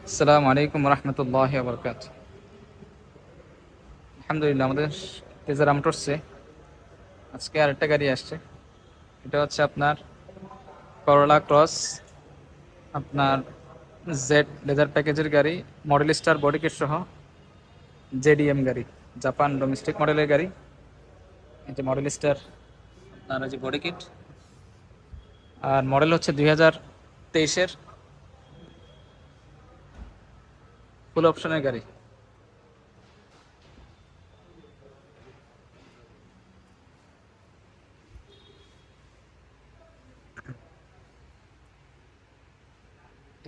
আসসালামু আলাইকুম রহমতুল্লাহি ওয়া বারাকাতুহু। আলহামদুলিল্লাহ, আমাদের তেজারা মোটরসে আজকে আরেকটা গাড়ি আসছে। এটা হচ্ছে আপনার করোলা ক্রস, আপনার জেড লেদার প্যাকেজের গাড়ি, মডেল স্টার বডি কিট সহ জেডিএম গাড়ি, জাপান ডোমেস্টিক মডেলের গাড়ি। এই যে মডেল স্টার আপনার যে বডি কিট, আর মডেল হচ্ছে 2023-এর ফুল অপশনের গাড়ি।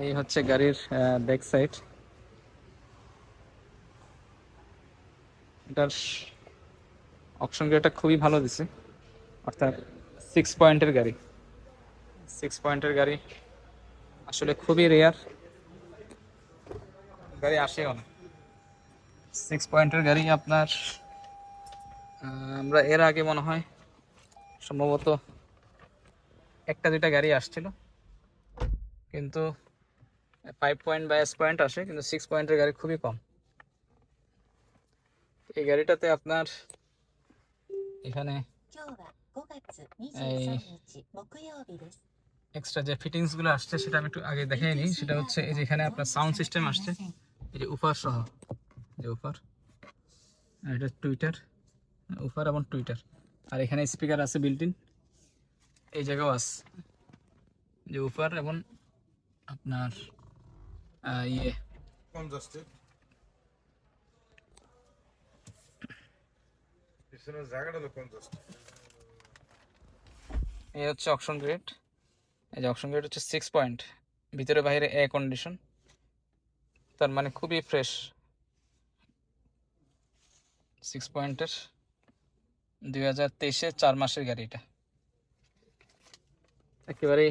এই হচ্ছে গাড়ির ব্যাক সাইড। এটার অপশন গেটটা খুবই ভালো দিছে, অর্থাৎ 6 পয়েন্টের গাড়ি। 6 পয়েন্টের গাড়ি আসলে খুবই রেয়ার, গাড়ি আসেও না। 6 পয়েন্টের গাড়ি আপনার আমরা এর আগে মনে হয় সম্ভবত একটা দুইটা গাড়ি আসছিল, কিন্তু 5 পয়েন্ট বা S পয়েন্ট আসে, কিন্তু 6 পয়েন্টের গাড়ি খুবই কম। এই গাড়িটাতে আপনার এখানে এই এক্সট্রা যে ফিটিংসগুলো আসছে সেটা আমি একটু আগে দেখাই নিই। সেটা হচ্ছে এই যে এখানে আপনার সাউন্ড সিস্টেম আসছে, এই যে উফার সহ, যে উফার, এটা টুইটার, উফার এবং টুইটার। আর এখানে স্পিকার আছে বিল্ট ইন, এই জায়গাও আছে যে উফার এবং আপনার ইয়ে কনজাস্টেড পিছনের জায়গাটা তো কনজাস্টেড। এই হচ্ছে অকশন গ্রেড। এই যে অকশন গ্রেড হচ্ছে 6 পয়েন্ট, ভিতরে বাইরে এয়ার কন্ডিশন, তার মানে খুবই ফ্রেশ। 6 পয়েন্টের 2023-এর 4 মাসের গাড়ি, এটা একেবারেই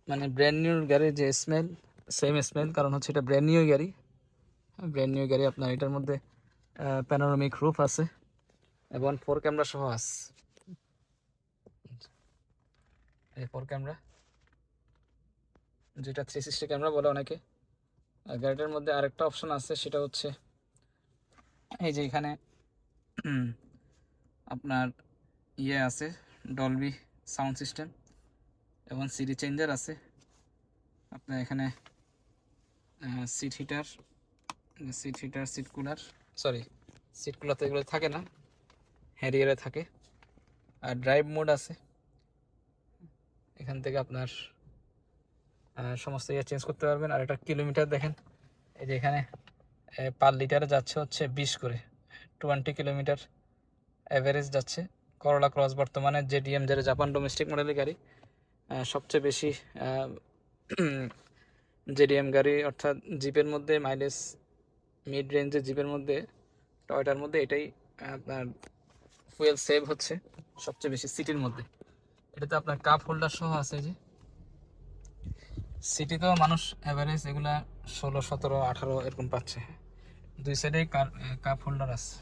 মানে ব্র্যান্ড নিউ গাড়ির যে স্মেল, সেম স্মেল, কারণ হচ্ছে এটা ব্র্যান্ড নিউ গাড়ি। ব্র্যান্ড নিউ গাড়ি আপনার এটার মধ্যে প্যানোরামিক রুফ আছে এবং 4 ক্যামেরা সহ আছে। এই 4 ক্যামেরা, যেটা 360 ক্যামেরা বলে অনেকে। আর গাড়িটার মধ্যে আরেকটা অপশন আছে, সেটা হচ্ছে এই যে এখানে আপনার ইয়ে আছে, ডলবি সাউন্ড সিস্টেম এবং সিডি চেঞ্জার আছে। আপনার এখানে seat heater, seat cooler, sorry seat cooler তো এগুলো থাকে না, হ্যারিয়ারে থাকে। আর ড্রাইভ মোড আছে, এখান থেকে আপনার সমস্ত ইয়ে চেঞ্জ করতে পারবেন। আর এটা কিলোমিটার দেখেন, এই যে এখানে পার লিটারে যাচ্ছে হচ্ছে 20 করে, 20 কিলোমিটার অ্যাভারেজ যাচ্ছে। করোলা ক্রস বর্তমানে জেডিএম, যেটা জাপান ডোমেস্টিক মডেলের গাড়ি, সবচেয়ে বেশি জেডিএম গাড়ি, অর্থাৎ জিপের মধ্যে মাইলেজ, মিড রেঞ্জের জিপের মধ্যে, টয়টার মধ্যে এটাই আপনার ফুয়েল সেভ হচ্ছে সবচেয়ে বেশি সিটির মধ্যে। এটাতে আপনার কাপ হোল্ডার সহ আছে, যে সিটিতেও মানুষ অ্যাভারেজ এগুলা 16, 17, 18 এরকম পাচ্ছে। দুই সাইডে কাপ হোল্ডার আছে।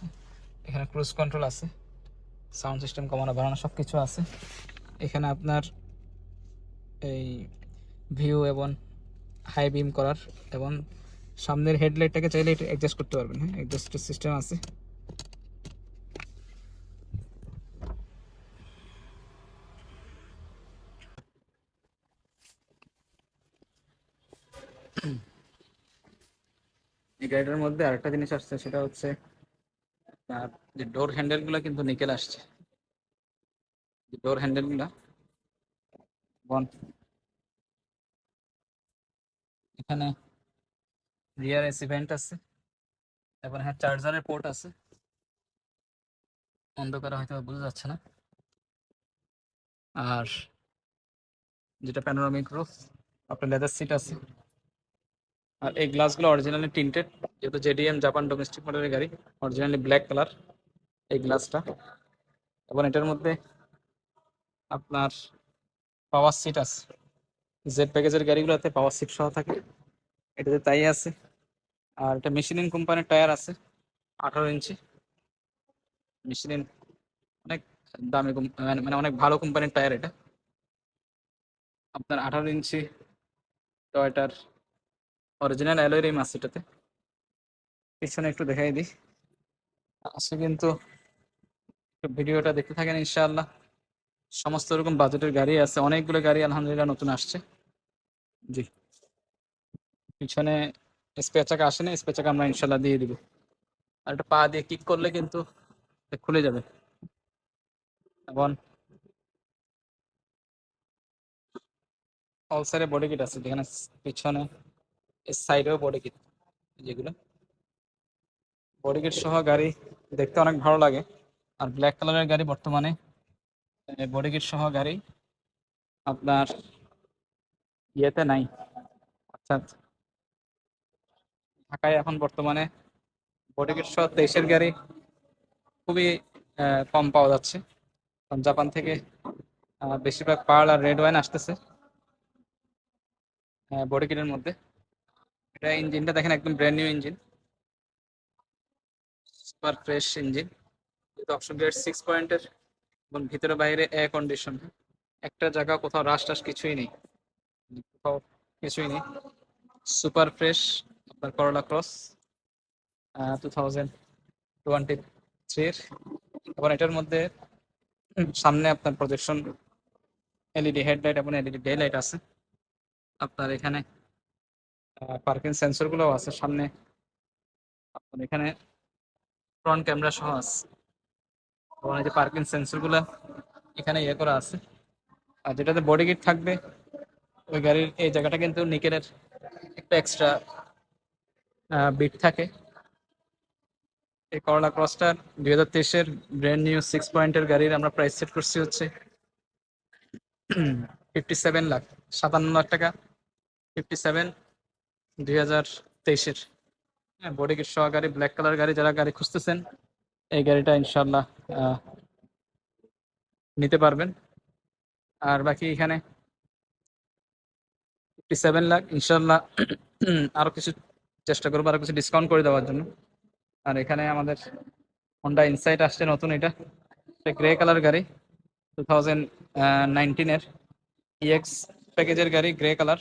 এখানে ক্রুজ কন্ট্রোল আছে, সাউন্ড সিস্টেম কমানো বাড়ানো সব কিছু আছে। এখানে আপনার এই ভিউ এবং হাই বিম করার, এবং সামনের হেডলাইটটাকে চাইলে এটা অ্যাডজাস্ট করতে পারবেন। হ্যাঁ, অ্যাডজাস্টের সিস্টেম আছে। এই গাড়িটার মধ্যে আরেকটা জিনিস আসছে, সেটা হচ্ছে আপনার যে ডোর হ্যান্ডেলগুলো কিন্তু নিকেল আসছে। ডোর হ্যান্ডেলগুলো এখানে রিয়ার এসি ভেন্ট আছে, এবং হ্যাঁ চার্জারের পোর্ট আছে। অন্ধকারে হয়তো বোঝা যাচ্ছে না। আর যেটা প্যানোরামিক রুফ, আপনার লেদার সিট আছে। আর এই গ্লাসগুলো অরিজিনালি টিন্টেড, যেহেতু জেডিএম জাপান ডোমেস্টিক মডেলের গাড়ি, অরিজিনালি ব্ল্যাক কালার এই গ্লাসটা। এবং এটার মধ্যে আপনার পাওয়ার সিট আছে। জেড প্যাকেজের গাড়িগুলোতে পাওয়ার সিট সহ থাকে, এটাতে তাই আছে। আর এটা মেশিনিন কোম্পানির টায়ার আছে, 18 ইঞ্চি মেশিনিন, অনেক দামি মানে অনেক ভালো কোম্পানির টায়ার এটা। আপনার 18 ইঞ্চি টয়োটার অরিজিনাল অ্যালয় রিম আছে এটাতে। পিছনে একটু দেখাই দিই, আসে কিন্তু একটু ভিডিওটা দেখতে থাকেন ইনশাআল্লাহ। সমস্ত রকম বাজেটের গাড়ি আছে, অনেকগুলো গাড়ি আলহামদুলিল্লাহ নতুন আসছে। জি, পিছনে স্পেয়ার চাকা আসে না, স্পেয়ার চাকা আমরা ইনশাআল্লাহ দিয়ে দিব। আর একটা পা দিয়ে কিক করলে কিন্তু এটা খুলে যাবে। এবং অল সাইডে বডি কিট আছে, যেখানে পিছনে সাইডেও বডি কিট, যেগুলো বডি কিট সহ গাড়ি দেখতে অনেক ভালো লাগে। আর ব্ল্যাক কালারের গাড়ি বর্তমানে বডি কিট সহ গাড়ি আপনার ইয়েতে নাই। আচ্ছা, ঢাকায় এখন বর্তমানে বডি কিট সহ 23-এর গাড়ি খুবই কম পাওয়া যাচ্ছে। কারণ জাপান থেকে বেশিরভাগ পার্ল আর রেড ওয়াইন আসতেছে বডি কিটের মধ্যে। এটা ইঞ্জিনটা দেখেন, একদম brand new engine, super fresh engine. যেহেতু অপশন গ্রেড 6 পয়েন্টের এবং ভিতরে বাইরে এয়ার কন্ডিশন, একটা জায়গা কোথাও রাশ টাশ কিছুই নেই, কোথাও কিছুই নেই। সুপার ফ্রেশ আপনার করোলা ক্রস 2023-এর। এবং এটার মধ্যে সামনে আপনার প্রজেকশন এলইডি হেডলাইট এবং এলইডি ডে লাইট আছে। আপনার এখানে পার্কিং সেন্সর গুলো আছে সামনে। আপনার এখানে ফ্রন্ট ক্যামেরা সহ আছে, এবং এই যে পার্কিং সেন্সর গুলো এখানে ইয়ে করা আছে। আর যেটাতে বডি কিট থাকবে ওই গাড়ির এই জায়গাটা কিন্তু নিকেলের একটা এক্সট্রা বিট থাকে। এই করলা ক্রসটার 2023-এর ব্র্যান্ড নিউ 6 পয়েন্টের গাড়ির আমরা প্রাইস সেট করছি হচ্ছে 57 লাখ, 57 লাখ টাকা। 57, 2023-এর। হ্যাঁ, বডি কিট সহ গাড়ি, ব্ল্যাক কালার গাড়ি, যারা গাড়ি খুঁজতেছেন এই গাড়িটা ইনশাল্লাহ নিতে পারবেন। আর বাকি এখানে 57 লাখ ইনশাল্লাহ আরো কিছু চেষ্টা করবো, আরো কিছু ডিসকাউন্ট করে দেওয়ার জন্য। আর এখানে আমাদের হন্ডা ইনসাইট আসছে নতুন, এটা গ্রে কালার গাড়ি, 2019-এর ইএক্স প্যাকেজের গাড়ি, grey colour,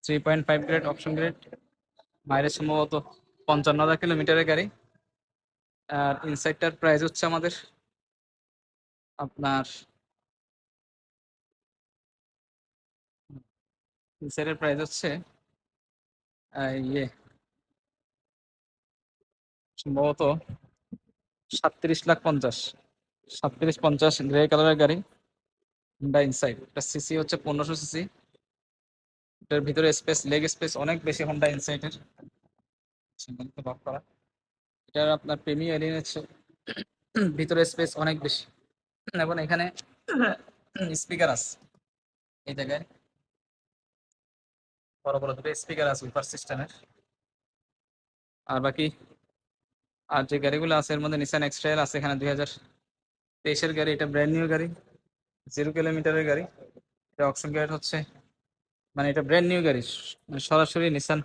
3.5 grade option grade, mileage সম্ভবত 55,000 কিলোমিটারের গাড়ি। আর ইনসাইটটার প্রাইস হচ্ছে আমাদের আপনার ইনসাইটের প্রাইস হচ্ছে ইয়ে সম্ভবত 37,50,000, 37-50 গ্রে কালারের গাড়ি, হন্ডা ইনসাইট। এটা সিসি হচ্ছে 1500 সিসি। এটার ভিতরে স্পেস, লেগ স্পেস অনেক বেশি হন্ডা ইনসাইটের, লক করা। এটার আপনার প্রিমিয়াম এলিয়ন হচ্ছে ভিতরে স্পেস অনেক বেশি। এবং এখানে স্পিকার আছে এই জায়গায়, বড় বড় দুটো স্পিকার আছে উইপার সিস্টেমের। আর বাকি আর যে গাড়িগুলো আছে এর মধ্যে নিসান এক্সট্রাইল আছে এখানে, 2023-এর গাড়ি, এটা ব্র্যান্ড নিউ গাড়ি, 0 কিলোমিটারের গাড়ি। এটা অপশন গ্রেড হচ্ছে, মানে এটা ব্র্যান্ড নিউ গাড়ি, মানে সরাসরি নিসান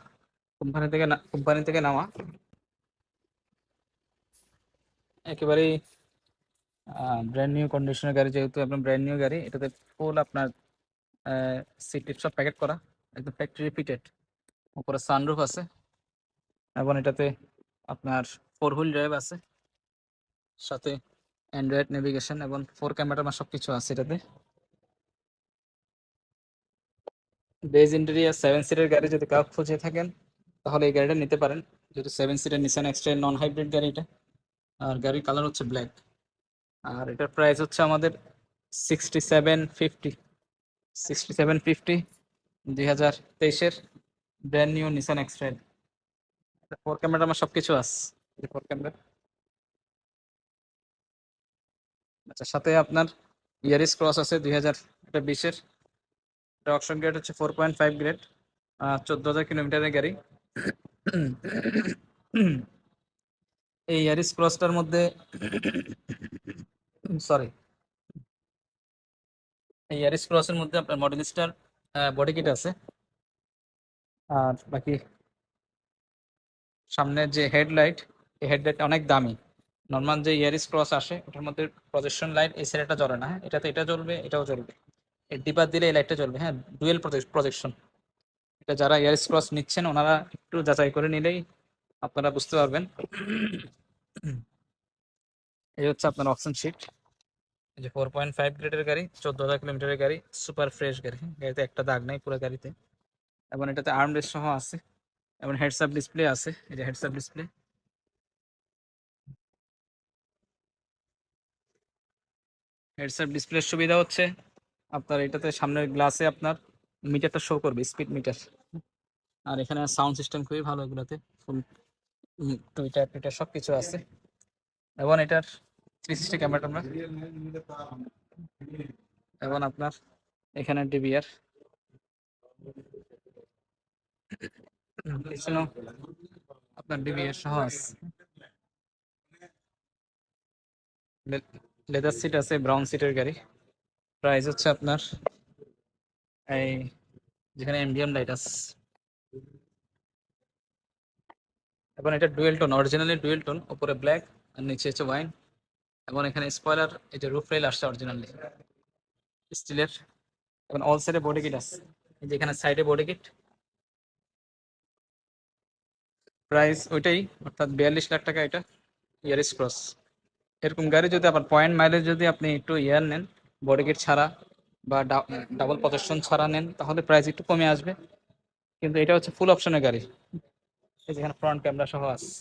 কোম্পানি থেকে নেওয়া, একেবারেই ব্র্যান্ড নিউ কন্ডিশনের গাড়ি। যেহেতু আপনার ব্র্যান্ড নিউ গাড়ি, এটাতে ফুল আপনার সিট টিট সব প্যাকেট করা, একদম ফ্যাক্টরি ফিটেড। উপরে সানরুফ আছে এবং এটাতে আপনার 4 হুইল ড্রাইভ আছে, সাথে অ্যান্ড্রয়েড নেভিগেশন এবং 4 ক্যামেরা সব কিছু আছে এটাতে। বেজ ইন্টেরিয়ার 7 সিটের গাড়ি যদি কাউ খুঁজে থাকেন তাহলে এই গাড়িটা নিতে পারেন, যেহেতু 7 সিটের নিসান এক্সট্রা নন হাইব্রিড গাড়ি এটা। আর গাড়ির কালার হচ্ছে ব্ল্যাক। আর এটার প্রাইস হচ্ছে আমাদের 6750, 6750, 2023-এর brand new Nissan X Trail. 4 camera সব কিছু আছে, 4 ক্যামেরা। আচ্ছা, সাথে আপনার ইয়ারিস ক্রস আছে 2020-এর। এটা অপশন গ্রেড হচ্ছে 4.5 গ্রেড, 14,000 কিলোমিটারের গাড়ি। এই ইয়ারিস ক্রসটার মধ্যে সরি, এই ইয়ারিস ক্রসের মধ্যে আপনার মডেল স্টার বডি কিট আছে। আর বাকি সামনের যে হেডলাইট, এই হেডলাইটটা অনেক দামি। নর্মাল যে ইয়ারিস ক্রস আসে ওটার মধ্যে প্রজেকশন লাইট এই সাইডটা জ্বলে না, হ্যাঁ, এটাতে এটা জ্বলবে, এটাও জ্বলবে। এর ডিপার দিলে এই লাইটটা জ্বলবে, হ্যাঁ, ডুয়েল প্রজেকশন। এটা যারা ইয়ারিস ক্রস নিচ্ছেন ওনারা একটু যাচাই করে নিলেই আপনারা বুঝতে পারবেন। এই হচ্ছে আপনার অপশন শিট। এই যে 4.5 গ্রেডের গাড়ি, 14,000 কিলোমিটারের গাড়ি, সুপার ফ্রেশ গাড়ি। গাড়িতে একটা দাগ নাই পুরো গাড়িতে। এবং এটাতে আর্মরেস্ট সহ আছে এবং হেডস আপ ডিসপ্লে আছে। এই যে heads up display. Heads up ডিসপ্লের সুবিধা হচ্ছে আপনার এটাতে সামনের গ্লাসে আপনার মিটারটা শো করবে, স্পিড মিটার। আর এখানে সাউন্ড সিস্টেম খুবই ভালো এগুলোতে, ফুল টুইটার টুইটার সব কিছু আছে। এবং এটার 360 ক্যামেরা ট্যামেরা, এবং আপনার এখানে ডিবিআর পিছনেও আপনার ডিবিআর সহ আছে। লেদার সিট আছে, ব্রাউন সিটের গাড়ি। প্রাইস হচ্ছে আপনার এই যেখানে এমবিএম লাইট আছে। এবং এটা dual tone, originally dual tone, উপরে ব্ল্যাক আর নিচে হচ্ছে ওয়াইন। এবং এখানে স্পয়লার, এই যে রুফ রেল আসছে অরিজিনালি স্টিলের। এবং অল সাইডে বডি কিট আছে, এই যে এখানে সাইডে বডি কিট। প্রাইস ওইটাই, অর্থাৎ 42 লাখ টাকা এটা ইয়ারিস ক্রস। এরকম গাড়ি যদি আবার পয়েন্ট মাইলেজ যদি আপনি একটু ইয়ার নেন, বডি কিট ছাড়া বা ডাবল প্রদর্শন ছাড়া নেন, তাহলে প্রাইস একটু কমে আসবে। কিন্তু এটা হচ্ছে ফুল অপশনের গাড়ি, এই যেখানে ফ্রন্ট ক্যামেরা সহ আছে।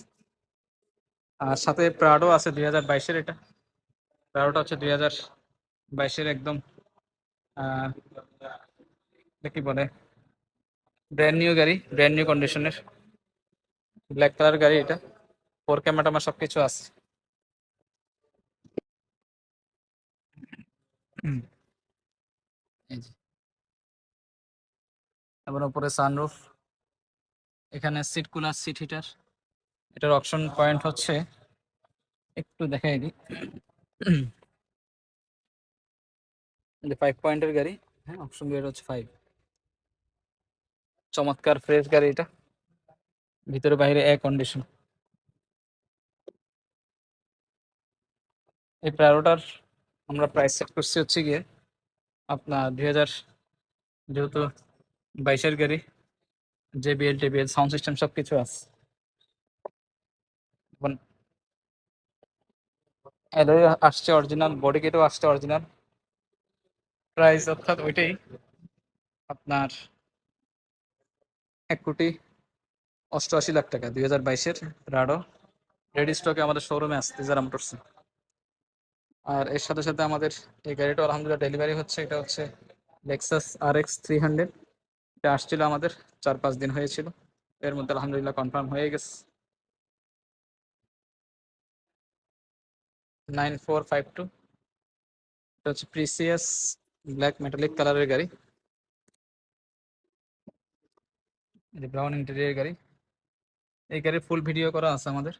আর সাথে প্রাডো আছে 2022-এর। এটা প্রাডোটা হচ্ছে 2022-এর একদম এটা কি বলে, ব্র্যান্ড নিউ গাড়ি, ব্র্যান্ড নিউ কন্ডিশনের ব্ল্যাক কালার গাড়ি। এটা 4 ক্যামেরা আমার সবকিছু আছে। এই যে, এবার উপরে সানরুফ, এখানে সিট কুলার, সিট হিটার। এটার অপশন পয়েন্ট হচ্ছে, একটু দেখাই দিই, যে 5 পয়েন্টের গাড়ি। হ্যাঁ, অপশন গিয়ার হচ্ছে 5। চমৎকার ফ্রেশ গাড়ি এটা, ভিতরে বাইরে এয়ার কন্ডিশন। এই প্রায়োটার আমরা প্রাইস সেট করছি হচ্ছে গিয়ে আপনার 2000, যেহেতু 22-এর গাড়ি, জেবিএল টেবিএল সাউন্ড সিস্টেম সব কিছু আছে। এখন অ্যালয় আসছে অরিজিনাল, বডি কিটও আসছে অরিজিনাল। প্রাইস অর্থাৎ ওইটাই আপনার 1,88,00,000 টাকা। 2022-এর রাডো রেডি স্টকে আমাদের শোরুমে আসছে তেজারা মোটরসে। আর এর সাথে সাথে আমাদের এই গাড়িটা আলহামদুলিল্লাহ ডেলিভারি হচ্ছে। এটা হচ্ছে লেক্সাস RX 300। এটা আসছিল আমাদের 4-5 দিন হয়েছিল, এর মধ্যে আলহামদুলিল্লাহ কনফার্ম হয়ে গেছে। 9452। এটা হচ্ছে প্রিসিয়াস ব্ল্যাক মেটালিক কালারের গাড়ি, ব্রাউন ইন্টেরিয়র গাড়ি। এই গাড়ির ফুল ভিডিও করা আছে আমাদের।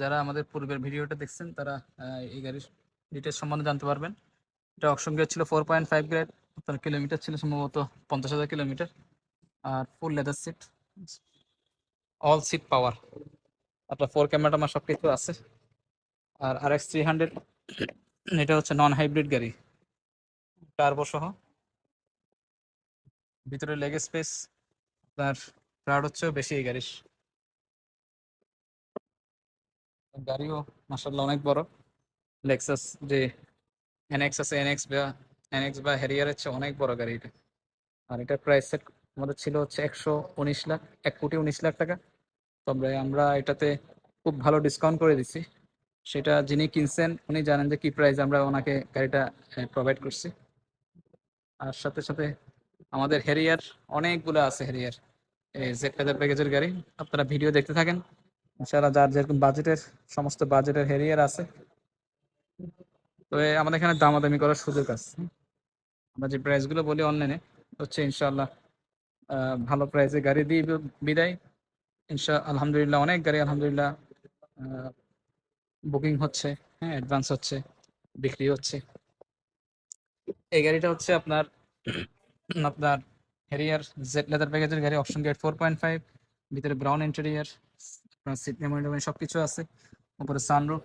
যারা আমাদের পূর্বের ভিডিওটা দেখছেন তারা এই গাড়ির ডিটেলস সম্বন্ধে জানতে পারবেন। এটা অকশন গিয়ার ছিল 4.5 গ্রেড, আপনার কিলোমিটার ছিল সম্ভবত 50,000 কিলোমিটার। আর full leather seat, all seat power, আপনার 4 ক্যামেরা আমার সব কিছু আছে। আর RX 300 এটা হচ্ছে নন হাইব্রিড গাড়ি, টার্বো সহ। ভিতরে লেগ স্পেস আপনার ক্রাউড হচ্ছে বেশি এই গাড়ির। গাড়িও মাশাআল্লাহ অনেক বড়। লেক্সাস যে এনএক্স আছে, এনএক্স বা হ্যারিয়ারের চেয়ে অনেক বড় গাড়ি এটা। আর এটার প্রাইস সেট আমাদের ছিল হচ্ছে 119 লাখ, 1,19,00,000 টাকা। তবে আমরা এটাতে খুব ভালো ডিসকাউন্ট করে দিচ্ছি। সেটা যিনি কিনছেন উনি জানেন যে কি প্রাইস আমরা ওনাকে গাড়িটা প্রোভাইড করছি। আর সাথে সাথে আমাদের হ্যারিয়ার অনেকগুলো আছে। হ্যারিয়ার এই জেড লেদার প্যাকেজের গাড়ি, আপনারা ভিডিও দেখতে থাকেন ইনশাআল্লাহ। যার যেরকম বাজেটের, সমস্ত বাজেটের হ্যারিয়ার আছে। তো আমাদের এখানে দামাদামি করার সুযোগ আছে। আমরা যে প্রাইসগুলো বলি অনলাইনে হচ্ছে ইনশাআল্লাহ ভালো প্রাইসে গাড়ি দিয়ে বিদায়। আলহামদুলিল্লাহ অনেক গাড়ি আলহামদুলিল্লাহ বুকিং হচ্ছে, হ্যাঁ, অ্যাডভান্স হচ্ছে, বিক্রি হচ্ছে। এই গাড়িটা হচ্ছে আপনার আপনার হ্যারিয়ার জেড লেদার প্যাকেজের গাড়ি, অপশন গেট 4.5, ভিতরে ব্রাউন ইন্টেরিয়ার, আপনার সিট মেমোরি সব কিছু আছে। উপরে সানরুফ,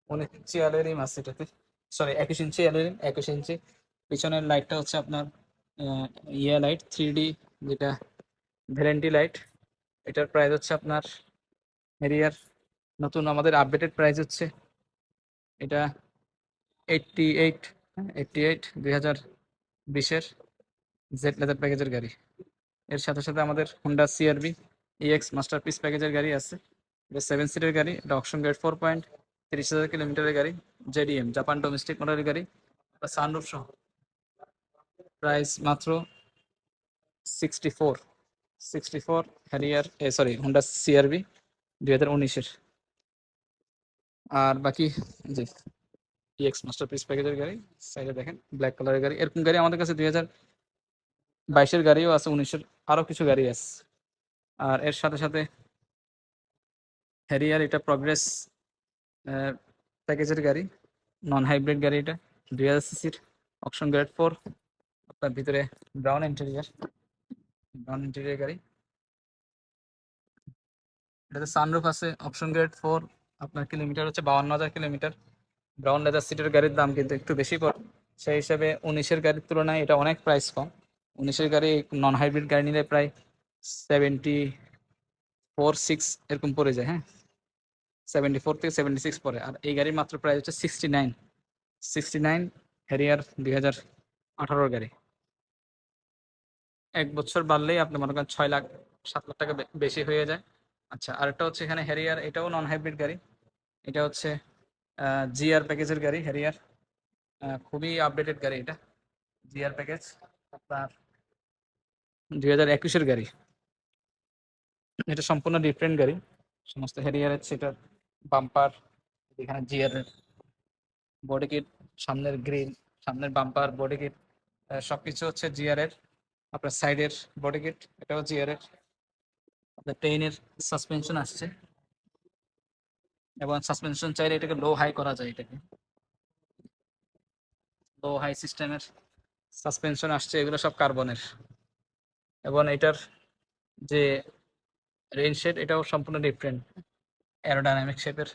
19 ইঞ্চি অ্যালুমিনিয়াম আছে এটাতে, সরি 21 ইঞ্চি অ্যালুমিনিয়াম, 21 ইঞ্চি। পিছনের লাইটটা হচ্ছে আপনার ইয়া লাইট 3D, যেটা ভ্যালেন্টি লাইট, এটার প্রাইস হচ্ছে আপনার হেরিয়ার নতুন আমাদের আপডেটেড প্রাইস হচ্ছে এটা 88, 2020-এর জেড লেদার প্যাকেজের গাড়ি। এর সাথে সাথে আমাদের হোন্ডা সিআরভি ইএক্স মাস্টারপিস প্যাকেজের গাড়ি আছে। এটা 7 সিটের গাড়ি, এটা অপশন গ্রেড 4.30,000 কিলোমিটারের গাড়ি, জেডিএম জাপান ডোমেস্টিক মডেলের গাড়ি, সানরুফ সহ। প্রাইস মাত্র 64 হ্যারিয়ার সরি হোন্ডা সিআরভি 2019-এর। আর বাকি যে ইএক্স মাস্টারপিস প্যাকেজের গাড়ি সাইডে দেখেন ব্ল্যাক কালারের গাড়ি, এরকম গাড়ি আমাদের কাছে 2022-এর গাড়িও আছে, 19-এর আরও কিছু গাড়ি আছে। আর এর সাথে সাথে হ্যারিয়ার এটা প্রগ্রেস প্যাকেজের গাড়ি, নন হাইব্রিড গাড়ি, এটা 2000 সিসির অপশন গ্রেড 4, আপনার ভিতরে ব্রাউন ইন্টেরিয়র গাড়ি। এটাতে সানরুফ আছে, অপশন গ্রেড 4, আপনার কিলোমিটার হচ্ছে 52,000 কিলোমিটার। ব্রাউন লেদার সিটের গাড়ির দাম কিন্তু একটু বেশি পড়ে, সেই হিসাবে 19-এর গাড়ির তুলনায় এটা অনেক প্রাইস কম। 19-এর গাড়ি নন হাইব্রিড গাড়ি নিলে প্রায় 74-6 এরকম পড়ে যায়, হ্যাঁ 74 থেকে 76 পড়ে। আর এই গাড়ির মাত্র প্রাইস হচ্ছে 69 হ্যারিয়ার 2018-র গাড়ি। 1 বছর বাড়লেই আপনি মনে করেন 6 লাখ 7 লাখ টাকা বেশি হয়ে যায়। আচ্ছা, আরেকটা হচ্ছে এখানে হ্যারিয়ার, এটাও নন হাইব্রিড গাড়ি, এটা হচ্ছে জিআর প্যাকেজের গাড়ি হ্যারিয়ার, খুবই আপডেটেড গাড়ি এটা, জিআর প্যাকেজ আপনার 2021-এর গাড়ি। এটা সম্পূর্ণ ডিফারেন্ট গাড়ি, সমস্ত হ্যারিয়ারের সেটার বাম্পার, এখানে জিআর বডি কিট, সামনের গ্রিল, সামনের বাম্পার, বডি কিট সবকিছু হচ্ছে জিআর এর। আপনার সাইডের বডি কিট এটাও জিআর এর। আপনার ট্রেনের সাসপেনশন আসছে, এবং সাসপেনশন চাইলে এটাকে লো হাই করা যায়, এটাকে লো হাই সিস্টেমের সাসপেনশন আসছে, এগুলো সব কার্বনের। এবং এটার যে রেইন শেড এটাও সম্পূর্ণ ডিফারেন্ট, অ্যারোডাইনামিক শেপের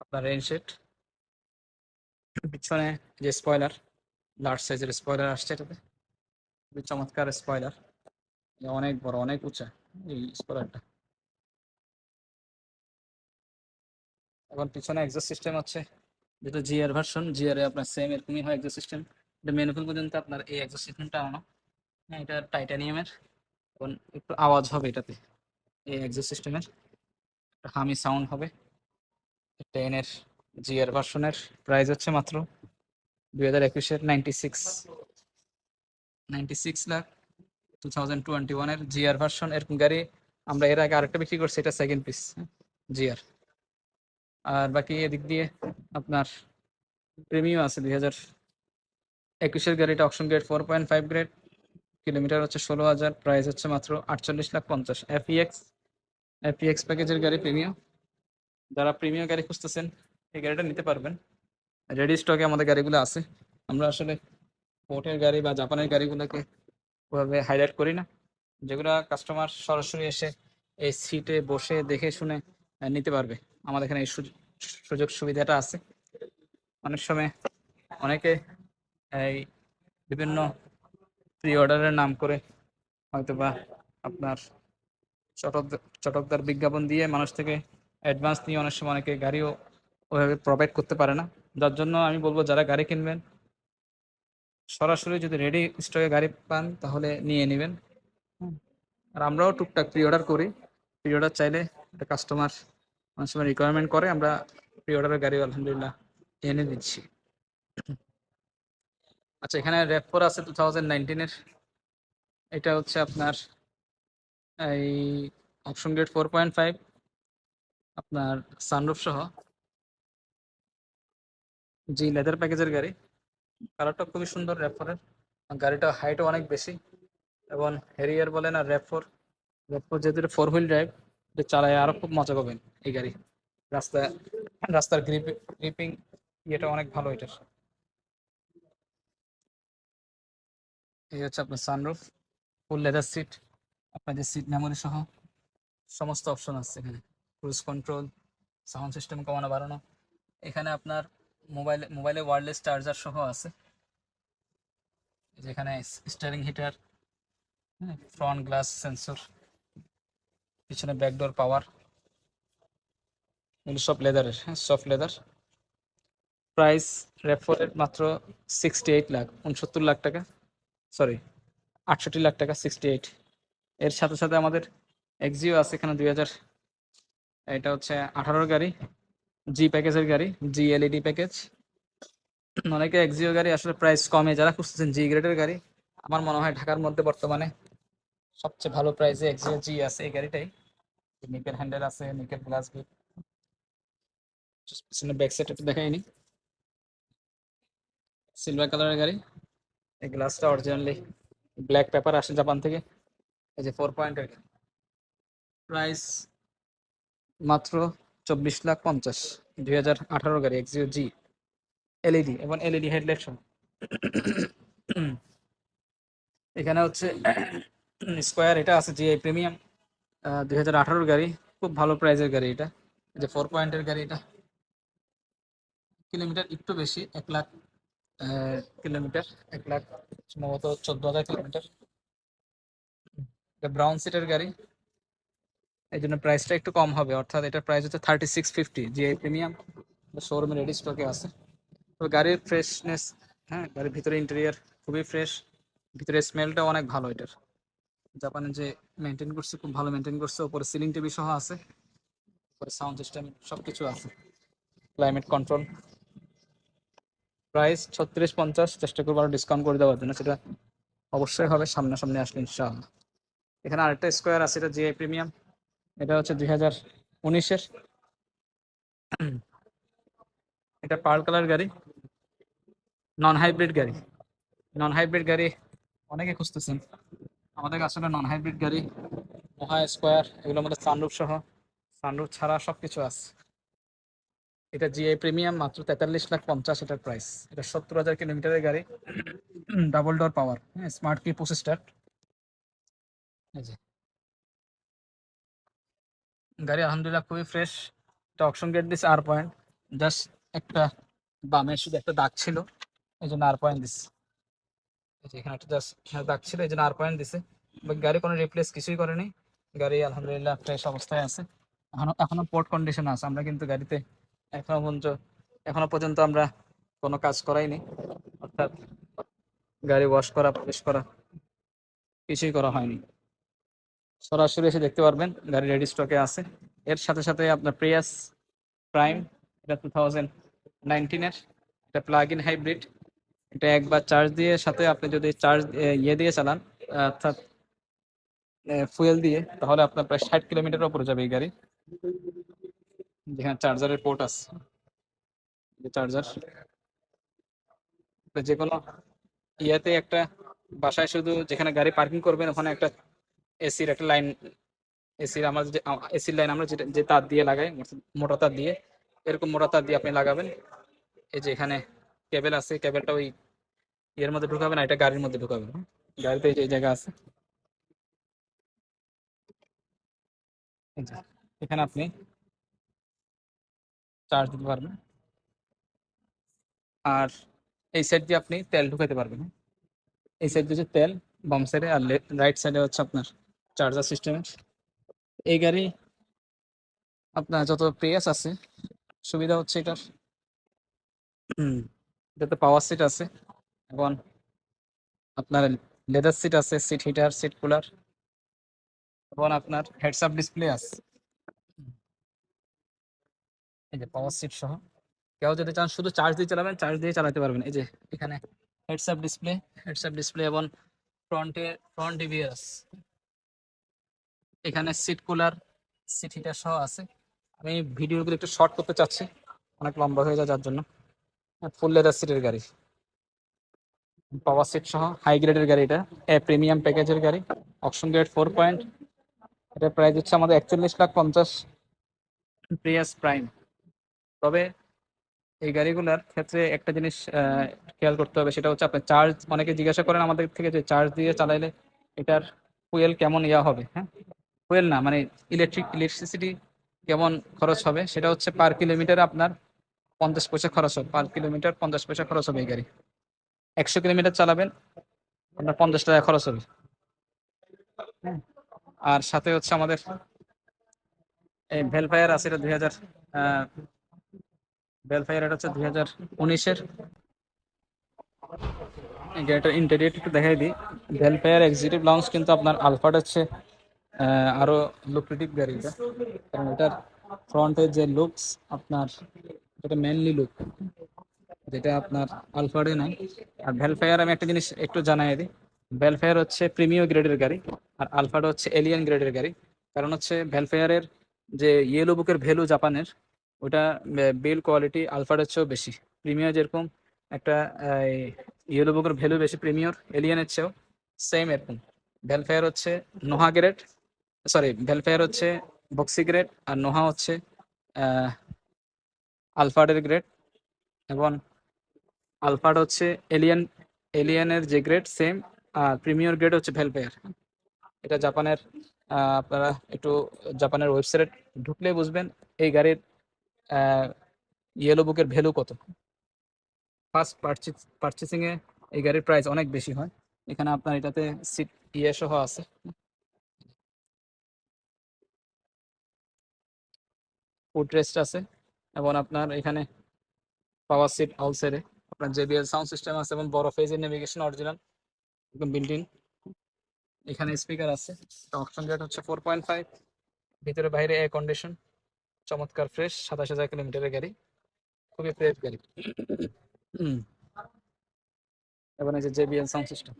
আপনার রেইন শেড। পিছনে যে স্পয়লার, লার্জ সাইজের স্পয়লার আসছে এটাতে, খুবই চমৎকার স্পয়লার, অনেক বড় অনেক উঁচা এই স্পয়লারটা। এখন পিছনে এক্সস্ট সিস্টেম হচ্ছে যেটা জিআর ভার্সন, জিআর এ আপনার সেম এরকমই হয় এক্সস্ট সিস্টেম। এটা মেনুফুল পর্যন্ত আপনার এই এক্সস্ট সিস্টেমটা আনো, হ্যাঁ এটা টাইটানিয়ামের, এবং একটু আওয়াজ হবে এটাতে, এই এক্সস্ট সিস্টেমের হামি সাউন্ড হবে। 10-এর জিআর ভার্সনের প্রাইস হচ্ছে মাত্র 2021-এর 96 লাখ। 2021-এর জিআর ভার্সন, এরকম গাড়ি আমরা এর আগে আরেকটা বিক্রি করছি, এটা সেকেন্ড পিস জিআর। আর বাকি এদিক দিয়ে আপনার প্রিমিয়াম আছে 2021-এর গাড়িটা অপশন গ্রেড 4.5 গ্রেড, কিলোমিটার হচ্ছে 16,000, প্রাইস হচ্ছে মাত্র 48,50,000। এফইএক্স প্যাকেজের গাড়ি প্রিমিয়াম, যারা প্রিমিয়াম গাড়ি খুঁজতেছেন এই গাড়িটা নিতে পারবেন। রেডি স্টকে আমাদের গাড়িগুলো আছে, আমরা আসলে পোর্টের গাড়ি বা জাপানের গাড়িগুলোকে ওভাবে হাইলাইট করি না, যেগুলো কাস্টমার সরাসরি এসে এই সিটে বসে দেখে শুনে নিতে পারবে। আমাদের এখানে এই সুযোগ সুবিধাটা আছে। অনেক সময় অনেকে এই বিভিন্ন প্রি অর্ডারের নাম করে হয়তো বা আপনার চটকদার বিজ্ঞাপন দিয়ে মানুষ থেকে অ্যাডভান্স নিয়ে অনেক সময় অনেকে গাড়িও ওইভাবে প্রোভাইড করতে পারে না। যার জন্য আমি বলবো যারা গাড়ি কিনবেন সরাসরি যদি রেডি স্টকে গাড়ি পান তাহলে নিয়ে নেবেন। আর আমরাও টুকটাক প্রি অর্ডার করি, প্রি অর্ডার চাইলে একটা কাস্টমার অনেক সময় রিকোয়ারমেন্ট করে, আমরা প্রি অর্ডারের গাড়ি আলহামদুলিল্লাহ এনে দিচ্ছি। আচ্ছা, এখানে র্যাপ4 আছে 2019-এর, এটা হচ্ছে আপনার এই অপশন গ্রেড 4.5, আপনার সানরুফ সহ জি লেদার প্যাকেজের গাড়ি। কালারটা খুবই সুন্দর র্যাপ4-এর, গাড়িটা হাইটও অনেক বেশি, এবং হ্যারিয়ার বলেন আর র্যাপ4 যেহেতু ফোর হুইল ড্রাইভ, এটা চালায় আরো খুব মজা পাবেন এই গাড়ি। রাস্তায় রাস্তার গ্রিপিং ইয়েটা অনেক ভালো এটার। এই হচ্ছে আপনার সানরুফ, ফুল লেদার সিট, আপনাদের সিট মেমোরি সহ সমস্ত অপশন আছে এখানে, ক্রুজ কন্ট্রোল, সাউন্ড সিস্টেম কমানো বাড়ানো। এখানে আপনার মোবাইলে ওয়্যারলেস চার্জার সহ আছে, যেখানে steering heater, front glass sensor, পিছনে ব্যাকডোর পাওয়ার, এগুলো সব লেদারের, হ্যাঁ soft leather. Price refer rate মাত্র 68 লাখ, 69 লাখ টাকা, সরি 68 লাখ টাকা, 68। এর সাথে সাথে আমাদের এক্সিও আছে এখানে 2000, এটা হচ্ছে 18 গাড়ি, জি প্যাকেজের গাড়ি, জি এলইডি প্যাকেজ। অনেকে এক্সিও গাড়ি আসলে প্রাইস কমে যারা খুঁজতেছেন জি গ্রেডের গাড়ি, আমার মনে হয় ঢাকার মধ্যে বর্তমানে সবচেয়ে ভালো প্রাইসে এক্সিও জি আছে এই গাড়িটাই। নিকেল হ্যান্ডেল আছে, নিকেল গ্লাস বিট, পিছনে ব্যাক সাইড একটু দেখাইনি, সিলভার কালারের গাড়ি। এই গ্লাসটা অরিজিনালি ব্ল্যাক পেপার আসে জাপান থেকে। এই যে 4 পয়েন্টের, প্রাইস মাত্র 24 লাখ 50, 2018 গাড়ি এক্সিও জি, এলইডি এবং এলইডি হেডলাইট সহ। এখানে হচ্ছে স্কোয়ার, এটা আছে জি প্রিমিয়াম, 2018 গাড়ি, খুব ভালো প্রাইজের গাড়ি এটা। এই যে 4 পয়েন্টের গাড়ি, এটা কিলোমিটার একটু বেশি, 1 লাখ কিলোমিটার, 1 লাখ সম্ভবত 14,000 কিলোমিটার। এটা ব্রাউন সিটের গাড়ি, এই জন্য প্রাইসটা একটু কম হবে, অর্থাৎ এটার প্রাইস হচ্ছে 3650, জি প্রিমিয়াম, শোরুমে রেডি স্টকে আছে। তো গাড়ির ফ্রেশনেস, হ্যাঁ গাড়ির ভিতরে ইন্টেরিয়ার খুবই ফ্রেশ, ভিতরে স্মেলটা অনেক ভালো এটার। জাপানে যে মেনটেন করছে খুব ভালো মেনটেন করছে, উপরে সিলিং টিভি সহ আছে, উপরে সাউন্ড সিস্টেম সব কিছু আছে, ক্লাইমেট কন্ট্রোল। প্রাইস 3650, চেষ্টা করবো আরো ডিসকাউন্ট করে দেওয়ার জন্য, সেটা অবশ্যই হবে সামনাসামনি আসলে ইনশাআল্লাহ। এখানে আরেকটা স্কোয়ার আছে, এটা জিআই প্রিমিয়াম, এটা হচ্ছে 2019-এর, এটা পার্ল কালার গাড়ি, নন হাইব্রিড গাড়ি। নন হাইব্রিড গাড়ি অনেকে খুঁজতেছেন, আমাদের কাছে নন হাইব্রিড গাড়ি, মহা স্কোয়ার, এগুলোর মধ্যে সানরুফ সহ, সানরুফ ছাড়া সবকিছু আছে। এটা জিআই প্রিমিয়াম, মাত্র 43 লাখ 50 এটার প্রাইস। এটা 70,000 কিলোমিটারের গাড়ি, ডাবল ডোর পাওয়ার, হ্যাঁ স্মার্ট কি পুশ স্টার্ট। এই যে গাড়ি আলহামদুলিল্লাহ খুবই ফ্রেশ। এটা অপশন গেট দিছে আর পয়েন্ট, জাস্ট একটা বামের শুধু একটা দাগ ছিল, এই জন্য আর পয়েন্ট দিচ্ছে। এই যে এখানে একটা জাস্ট দাগ ছিল, এই জন্য আর পয়েন্ট দিছে। গাড়ি কোনো রিপ্লেস কিছুই করেনি, গাড়ি আলহামদুলিল্লাহ ফ্রেশ অবস্থায় আছে, এখনো পোর্ট কন্ডিশন আছে। আমরা কিন্তু গাড়িতে এখনো পর্যন্ত এখনো পর্যন্ত আমরা কোনো কাজ করাইনি, অর্থাৎ গাড়ি ওয়াশ করা, পলিশ করা কিছুই করা হয়নি। সরাসরি এসে দেখতে পারবেন, গাড়ি রেডি স্টকে আছে। এর সাথে সাথে আপনার প্রিয়াস প্রাইম, এটা 2019-এর, এটা প্লাগ ইন হাইব্রিড। এটা একবার চার্জ দিয়ে, সাথে আপনি যদি চার্জ ইয়ে দিয়ে চালান, অর্থাৎ ফুয়েল দিয়ে, তাহলে আপনার প্রায় 60 কিলোমিটার উপরে যাবে এই গাড়ি। যেখানে চার্জারের পোর্ট আছে, চার্জার যে কোনো ইয়াতে একটা বাসায় শুধু যেখানে গাড়ি পার্কিং করবেন ওখানে একটা এসির একটা লাইন, এসির আমরা যে এসির লাইন আমরা যেটা যে তার দিয়ে লাগাই, মোটা তার দিয়ে, এরকম মোটা তার দিয়ে আপনি লাগাবেন। এই যে এখানে কেবল আছে, কেবলটা ওই ইয়ের মধ্যে ঢুকাবেন, এটা গাড়ির মধ্যে ঢুকাবেন, হ্যাঁ? গাড়িতে এই যে জায়গা আছে, এই যে এখানে আপনি চার্জ দিতে পারবেন। আর এই সাইড দিয়ে আপনি তেল ঢুকাতে পারবেন, হ্যাঁ? এই সাইড দিয়ে হচ্ছে তেল, বাম সাইডে, আর রাইট সাইডে হচ্ছে আপনার চার্জার সিস্টেমের। এই গাড়ি আপনার যত প্রিয়াস আছে, সুবিধা হচ্ছে এটার এটাতে পাওয়ার সিট আছে, এবং আপনার লেদার সিট আছে, সিট হিটার, সিট কুলার, এবং আপনার হেডস আপ ডিসপ্লে আছে, এই যে পাওয়ার সিট সহ। কেউ যদি চান শুধু চার্জ দিয়ে চালাবেন, চার্জ দিয়ে চালাতে পারবেন। এই যে এখানে হেডস আপ ডিসপ্লে এবং ফ্রন্ট ডিভিএস, এখানে সিট কুলার, সিট হিটার সহ আছে। আমি ভিডিওগুলো একটু শর্ট করতে চাচ্ছি, অনেক লম্বা হয়ে যায় যার জন্য। ফুল লেদার সিটের গাড়ি, পাওয়ার সিট সহ, হাই গ্রেডের গাড়ি, এটা প্রিমিয়াম প্যাকেজের গাড়ি, অপশন গ্রেড 4 পয়েন্ট। এটার প্রাইস হচ্ছে আমাদের 41 লাখ 50, প্রিয়াস প্রাইম। তবে এই গাড়িগুলোর ক্ষেত্রে একটা জিনিস খেয়াল করতে হবে, সেটা হচ্ছে আপনার চার্জ, অনেকে জিজ্ঞাসা করেন আমাদের থেকে যে চার্জ দিয়ে চালাইলে এটার ফুয়েল কেমন ইয়া হবে, হ্যাঁ ফুয়েল না মানে ইলেকট্রিসিটি কেমন খরচ হবে, সেটা হচ্ছে পার কিলোমিটার আপনার 50 পয়সা খরচ হবে, পার কিলোমিটার 50 পয়সা খরচ হবে এই গাড়ি। 100 কিলোমিটার চালাবেন আপনার 50 টাকা খরচ হবে, হ্যাঁ? আর সাথে হচ্ছে আমাদের এই ভেলফায়ার আছে, এটা 2000 ভেলফায়ার, এটা হচ্ছে 2019-এর। গাড়িটার ইন্টেরিয়র একটু দেখাই দিই। ভেলফায়ার এক্সিকিউটিভ লঞ্চ কিন্তু আপনার আলফাটা হচ্ছে আরো লুক্রেটিভ গাড়ি এটা, কারণ এটার ফ্রন্টের যে লুকস আপনার, এটা মেনলি লুক, যেটা আপনার আলফাডে নাই। আর ভেলফায়ার আমি একটা জিনিস একটু জানাই দিই, ভেলফায়ার হচ্ছে প্রিমিয়ার গ্রেডের গাড়ি, আর আলফাডা হচ্ছে এলিয়ান গ্রেডের গাড়ি। কারণ হচ্ছে ভেলফায়ারের যে ইয়েলো বুকের ভ্যালু জাপানের, ওটা বিল কোয়ালিটি আলফাডার চেয়েও বেশি। প্রিমিয়ার যেরকম একটা ইয়েলো বুকের ভ্যালু বেশি প্রিমিয়ার এলিয়ানের চেয়েও, সেম এরকম ভেলফায়ার হচ্ছে নোহা গ্রেড, সরি ভেলফেয়ার হচ্ছে বক্সি গ্রেড, আর নোহা হচ্ছে আলফাডের গ্রেড, এবং আলফাড হচ্ছে এলিয়ান, এলিয়ানের যে গ্রেড সেম, আর প্রিমিয়ার গ্রেড হচ্ছে ভেলফেয়ার। এটা জাপানের, আপনারা একটু জাপানের ওয়েবসাইট ঢুকলে বুঝবেন এই গাড়ির ইয়েলো বুকের ভ্যালু কত। ফার্স্ট পারচেসিং এ এই গাড়ির প্রাইস অনেক বেশি হয়। এখানে আপনার এটাতে সিট ইয়ে সহ আছে, ফুড রেস্ট আছে, এবং আপনার এখানে পাওয়ার সিট অল সেটে আপনার জেবিএল সাউন্ড সিস্টেম আছে, এবং বড় ফেজের নেভিগেশন অরিজিনাল একদম বিল্ট ইন। এখানে স্পিকার আছে। অপশন রেট হচ্ছে 4.5, ভিতরে বাইরে এয়ার কন্ডিশন, চমৎকার ফ্রেশ, 27,000 কিলোমিটারের গাড়ি, খুবই ফ্রেশ গাড়ি। হুম, এবং এই যে জেবিএল সাউন্ড সিস্টেম।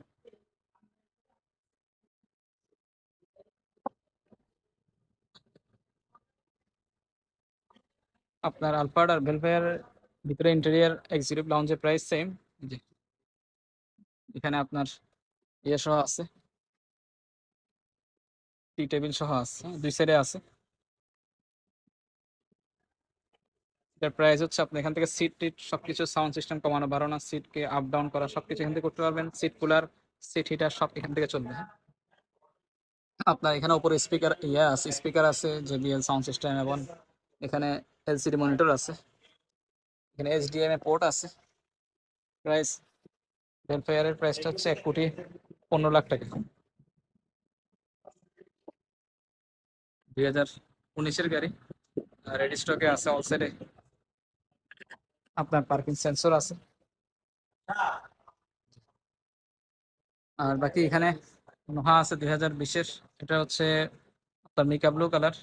আপনার আলফার্ড আর ভেলফেয়ার ভিতরে ইন্টেরিয়ার এক্সিকিউটিভ লাউঞ্জের প্রাইস সেম। জি, এখানে আপনার ইয়ে সহ আছে, টি টেবিল সহ আছে, দুই সাইডে আছে। এটার প্রাইস হচ্ছে আপনি এখান থেকে সিট টিট সবকিছু, সাউন্ড সিস্টেম কমানো বাড়ানো, সিটকে আপ ডাউন করা সবকিছু এখান থেকে করতে পারবেন। সিট কুলার, সিট হিটার সব এখান থেকে চলবে। হ্যাঁ, আপনার এখানে উপরে স্পিকার ইয়ে আছে, স্পিকার আছে, জেবিএল সাউন্ড সিস্টেম, এবং এখানে এলসিডি মনিটর আছে, এখানে এইচডিএমআই পোর্ট আছে। প্রাইস ভেলফেয়ারের প্রাইসটা হচ্ছে 1,15,00,000 টাকা, 2019-এর গাড়ি, রেডি স্টকে আছে অল সাইডে। আপনার পার্কিং সেন্সর আছে। আর বাকি এখানে নোহা আছে 2020-এর, এটা হচ্ছে আপনার মিকা ব্লু কালার,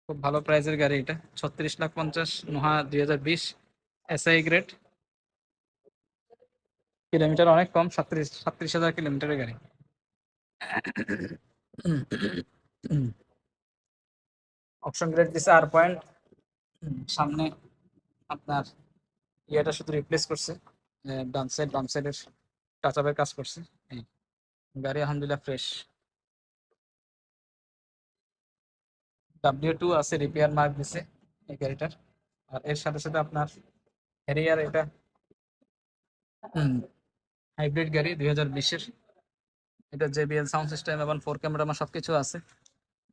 খুব ভালো প্রাইসের গাড়ি এটা, 36,50,000, নোহা 2020 এসআই গ্রেড। কিলোমিটার অনেক কম, 37,000 কিলোমিটারের গাড়ি। অপশন গ্রেড দিছে আর পয়েন্ট, সামনে আপনার ইয়েটা শুধু রিপ্লেস করছে, বাম সাইডের টাচ আপের কাজ করছে। এই গাড়ি আলহামদুলিল্লাহ ফ্রেশ। W2 আছে, রিপেয়ার মার্ক দিছে এই গাড়িটার। আর এর সাথে সাথে আপনার হ্যারিয়ার, এটা হাইব্রিড গাড়ি 2020-এর, এটা জেবিএল সাউন্ড সিস্টেম এবং 4 ক্যামেরা আমার সবকিছু আছে।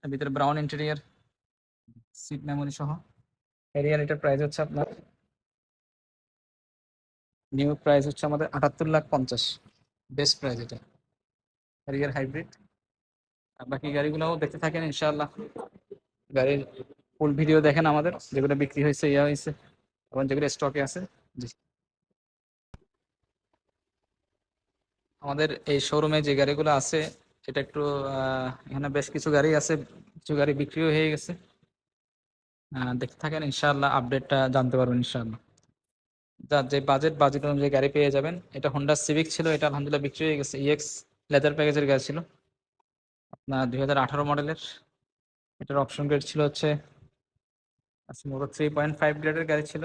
এর ভিতরে ব্রাউন ইন্টেরিয়ার, সিট মেমোরি সহ। হ্যারিয়ার এটার প্রাইস হচ্ছে আপনার, নিউ প্রাইস হচ্ছে আমাদের 78,50,000, বেস্ট প্রাইস এটা, হ্যারিয়ার হাইব্রিড। আর বাকি গাড়িগুলোও দেখতে থাকেন ইনশাআল্লাহ। গাড়ির ফুল ভিডিও দেখেন আমাদের, যেগুলো বিক্রি হয়েছে, ইয়া হয়েছে, এবং যেগুলো স্টকে আছে। জি, আমাদের এই শোরুমে যে গাড়িগুলো আছে, এটা একটু এখানে বেশ কিছু গাড়ি আছে, কিছু গাড়ি বিক্রিও হয়ে গেছে। দেখতে থাকেন ইনশাআল্লাহ, আপডেটটা জানতে পারবেন ইনশাআল্লাহ। যার যে বাজেট অনুযায়ী গাড়ি পেয়ে যাবেন। এটা হোন্ডা সিভিক ছিল, এটা আলহামদুলিল্লাহ বিক্রি হয়ে গেছে। ইএক্স লেদার প্যাকেজের গাড়ি ছিল, আপনার 2018 মডেলের। এটার অপশন গ্রেড ছিল হচ্ছে 3.5 গ্রেডের গাড়ি ছিল।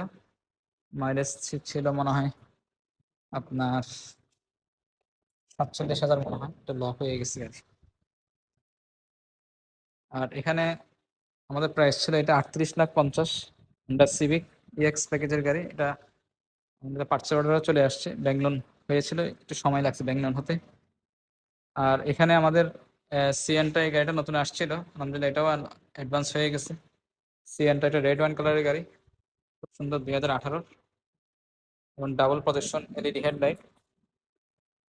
মাইলেজ ছিল মনে হয় আপনার 47,000 মনে হয়, এটা লক হয়ে গেছে গাড়ি। আর এখানে আমাদের প্রাইস ছিল এটা 38,50,000, হোন্ডা সিভিক ইএক্স প্যাকেজের গাড়ি। এটা আমাদের পার্টসের অর্ডারও চলে আসছে, ব্যাংলোন হয়েছিল, একটু সময় লাগছে ব্যাংলোন হতে। আর এখানে আমাদের সিএনটা, এই গাড়িটা নতুন আসছিল, আলহামদুলিল্লাহ এটাও অ্যাডভান্স হয়ে গেছে। সিএনটা এটা রেড ওয়াইন কালারের গাড়ি, খুব সুন্দর, 2018, এবং ডাবল প্রজেকশন এলইডি হেডলাইট,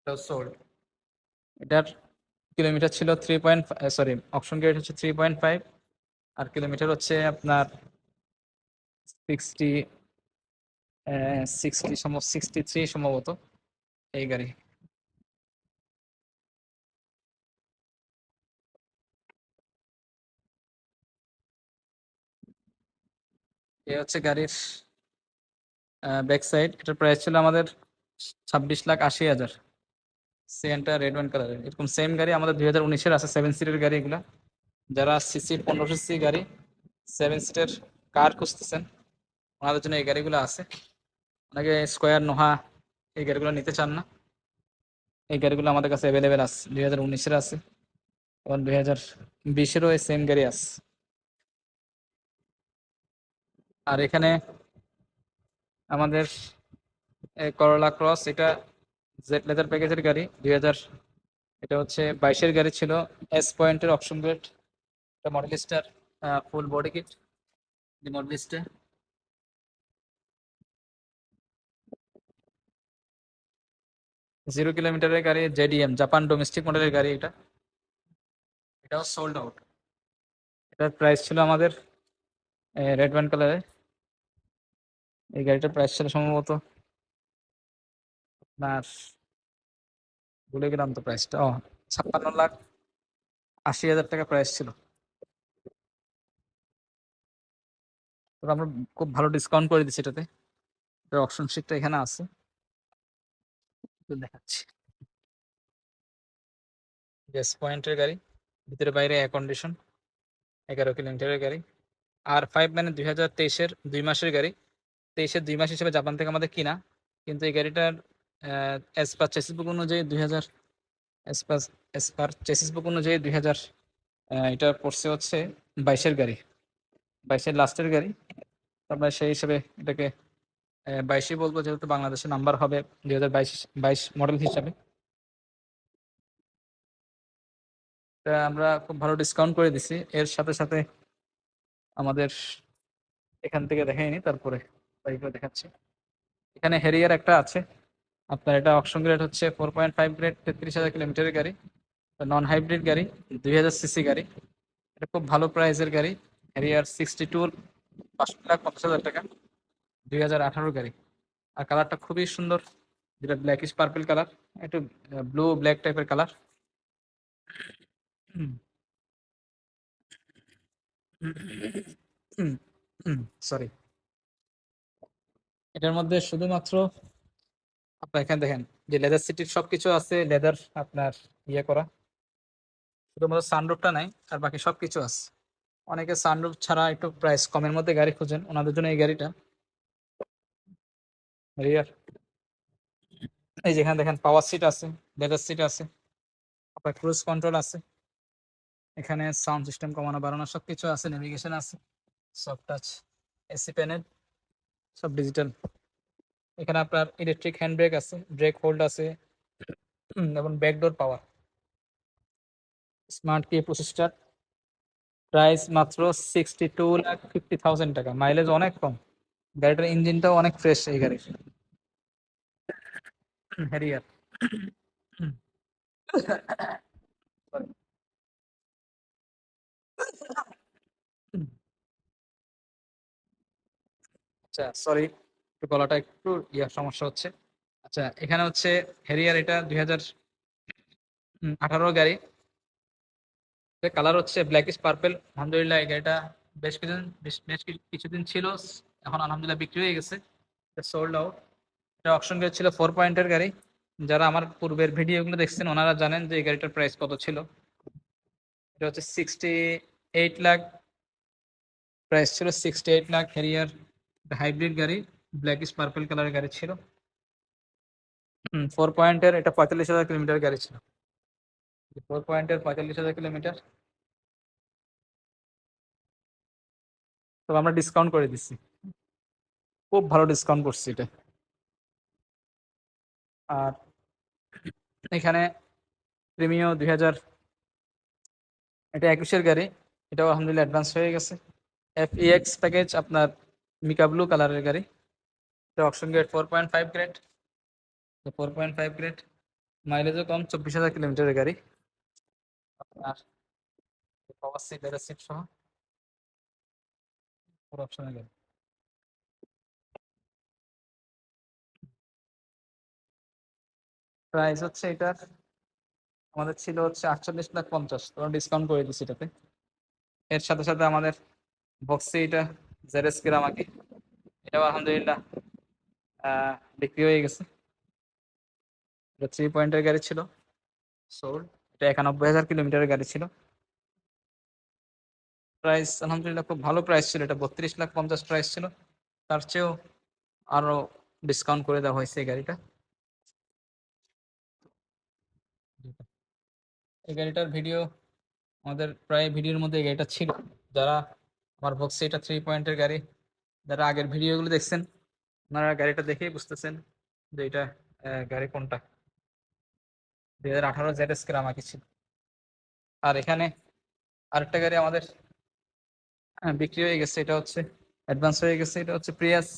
এটাও সোল্ড। এটার কিলোমিটার ছিল 3. সরি, অপশন গ্রেড হচ্ছে 3.5, আর কিলোমিটার হচ্ছে আপনার 60, 63 সম্ভবত এই গাড়ি। এই হচ্ছে গাড়ির ব্যাক সাইড। এটার প্রাইস ছিল আমাদের 26,80,000। সিএনটা রেড ওয়াইন কালারের। এরকম সেম গাড়ি আমাদের 2019-এর আছে, 7 সিটের গাড়ি এগুলা। যারা সিসি 1500 গাড়ি 7 সিটের কার খুঁজতেছেন ওনাদের জন্য এই গাড়িগুলো আছে। অনেকে স্কোয়ার নোহা এই গাড়িগুলো নিতে চান না, এই গাড়িগুলো আমাদের কাছে অ্যাভেলেবেল আছে। 2019-এর আছে এবং 2020-এরও এই সেম গাড়ি আছে। আর এখানে আমাদের করলা ক্রস, এটা জেড লেদার প্যাকেজের গাড়ি 2000, এটা হচ্ছে 22-এর গাড়ি ছিল। এস পয়েন্টের অপশন গ্রেড, এটা মডেলিস্টার ফুল বডি কিট মডেলিস্টে। 0 কিলোমিটারের গাড়ি, জেডিএম জাপান ডোমেস্টিক মডেলের গাড়ি এটা। এটাও সোল্ড আউট। এটার প্রাইস ছিল আমাদের রেড ওয়াইন কালারে। এই গাড়িটার প্রাইস ছিল সম্ভবত আপনার, ভুলে গেলাম তো প্রাইসটা, 56,80,000 টাকা প্রাইস ছিল। তো আমরা খুব ভালো ডিসকাউন্ট করে দিচ্ছি এটাতে। এটার অপশন শিটটা এখানে আছে, তো দেখাচ্ছি। গ্যাস পয়েন্টের গাড়ি, ভিতরে বাইরে এয়ার কন্ডিশন, 11 কিলোমিটারের গাড়ি। আর 5 মানে 2023-এর 2 মাসের গাড়ি। 23-এর 2 মাস হিসেবে জাপান থেকে আমাদের কিনা, কিন্তু এই গাড়িটার এস পার চেসিস বুক অনুযায়ী 2000, এস পার চেসিস বুক অনুযায়ী 2000, এটা পড়ছে হচ্ছে 22-এর গাড়ি, 22-এর লাস্টের গাড়ি। তারপরে সেই হিসেবে এটাকে 22-ই বলবো, যেহেতু বাংলাদেশের নাম্বার হবে 2022 মডেল হিসাবে। তা আমরা খুব ভালো ডিসকাউন্ট করে দিছি। এর সাথে সাথে আমাদের এখান থেকে দেখাইনি, তারপরে বাইকগুলো দেখাচ্ছি। এখানে হেরিয়ার একটা আছে আপনার, এটা অপশন গ্রেড হচ্ছে 4.5 গ্রেড, 33,000 কিলোমিটারের গাড়ি, নন হাইব্রিড গাড়ি, 2000 সিসি গাড়ি। এটা খুব ভালো প্রাইসের গাড়ি। হেরিয়ার 62, 5,50,000 টাকা, 2018 গাড়ি। আর কালারটা খুবই সুন্দর, যেটা ব্ল্যাকিশ পার্পল কালার, একটু ব্লু ব্ল্যাক টাইপের কালার। সরি, এটার মধ্যে শুধুমাত্র আপনার এখানে দেখেন যে লেদার সিটির সবকিছু আছে, লেদার আপনার ইয়ে করা, শুধুমাত্র সানরুফটা নাই, আর বাকি সবকিছু আছে। অনেকে সানরুফ ছাড়া একটু প্রাইস কমের মধ্যে গাড়ি খুঁজেন, ওনাদের জন্য এই গাড়িটা। রিয়ার এই যেখানে দেখেন পাওয়ার সিট আছে, লেদার সিট আছে, আপনার ক্রুজ কন্ট্রোল আছে, এখানে সাউন্ড সিস্টেম কমানো বাড়ানো সবকিছু আছে, নেভিগেশন আছে, সফট টাচ, এসি প্যানেল, সব ডিজিটাল। এখানে আপনার ইলেকট্রিক হ্যান্ড ব্রেক আছে, ব্রেক হোল্ড আছে, এবং ব্যাকডোর পাওয়ার, স্মার্ট কি প্রসেসর। প্রাইস মাত্র 62,50,000 টাকা, মাইলেজ অনেক কম, গাড়িটার ইঞ্জিনটাও অনেক ফ্রেশ এই গাড়ির। হ্যারিয়ার আচ্ছা সরি, একটু গলাটা একটু সমস্যা হচ্ছে। আচ্ছা, এখানে হচ্ছে হ্যারিয়ার, এটা 2018 গাড়ি, কালার হচ্ছে ব্ল্যাকিশ পার্পেল। আলহামদুলিল্লাহ এই গাড়িটা বেশ কিছুদিন ছিল, এখন আলহামদুলিল্লাহ বিক্রি হয়ে গেছে, সোল্ড আউট। এটা অপশন গাড়ি ছিল, 4 পয়েন্টের গাড়ি। যারা আমার পূর্বের ভিডিওগুলো দেখছেন ওনারা জানেন যে এই গাড়িটার প্রাইস কত ছিল। এটা হচ্ছে 68 লাখ, প্রাইস ছিল 68 লাখ। হ্যারিয়ার হাইব্রিড গাড়ি, ব্ল্যাকিশ পার্পল কালারের গাড়ি ছিল। 4 পয়েন্টের, এটা 45,000 কিলোমিটার গাড়ি ছিল। 4 পয়েন্টের 45,000 কিলোমিটার। তবে আমরা ডিসকাউন্ট করে দিচ্ছি, খুব ভালো ডিসকাউন্ট করছি এটা। আর এখানে প্রিমিও 2000, এটা 21-এর গাড়ি, এটাও আলহামদুলিল্লাহ অ্যাডভান্স হয়ে গেছে। FEX প্যাকেজ আপনার মিকা ব্লু কালারের গাড়ি, এটা অপশন গ্রেড 4.5 গ্রেড, 4.5 গ্রেড, মাইলেজও কম, 24,000 কিলোমিটারের গাড়ি। আর পাওয়ার সিট, লেদার সিট সহ ফোর অপশনের গাড়ি। প্রাইস হচ্ছে এটার আমাদের ছিল হচ্ছে 48,50,000, তোমরা ডিসকাউন্ট করে দিচ্ছি এটাতে। এর সাথে সাথে আমাদের বক্সে এটা জেরেস কেরামাকি, এটাও আলহামদুলিল্লাহ বিক্রি হয়ে গেছে। এটা 3 পয়েন্টের গাড়ি ছিল, সোল্ড। এটা 91,000 কিলোমিটারের গাড়ি ছিল। প্রাইস আলহামদুলিল্লাহ খুব ভালো প্রাইস ছিল, এটা 32,50,000 প্রাইস ছিল। তার চেয়েও আরো ডিসকাউন্ট করে দেওয়া হয়েছে এই গাড়িটা। এই গাড়িটার ভিডিও আমাদের প্রায় ভিডিওর মধ্যে এই গাড়িটা ছিল। যারা আমার বক্সে এটা 3 পয়েন্টের গাড়ি, যারা আগের ভিডিওগুলো দেখছেন ওনারা গাড়িটা দেখেই বুঝতেছেন যে এটা গাড়ি কোনটা। 2018 ZS কেরামাকি ছিল। আর এখানে আরেকটা গাড়ি আমাদের বিক্রি হয়ে গেছে, এটা হচ্ছে অ্যাডভান্স হয়ে গেছে। এটা হচ্ছে প্রিয়াস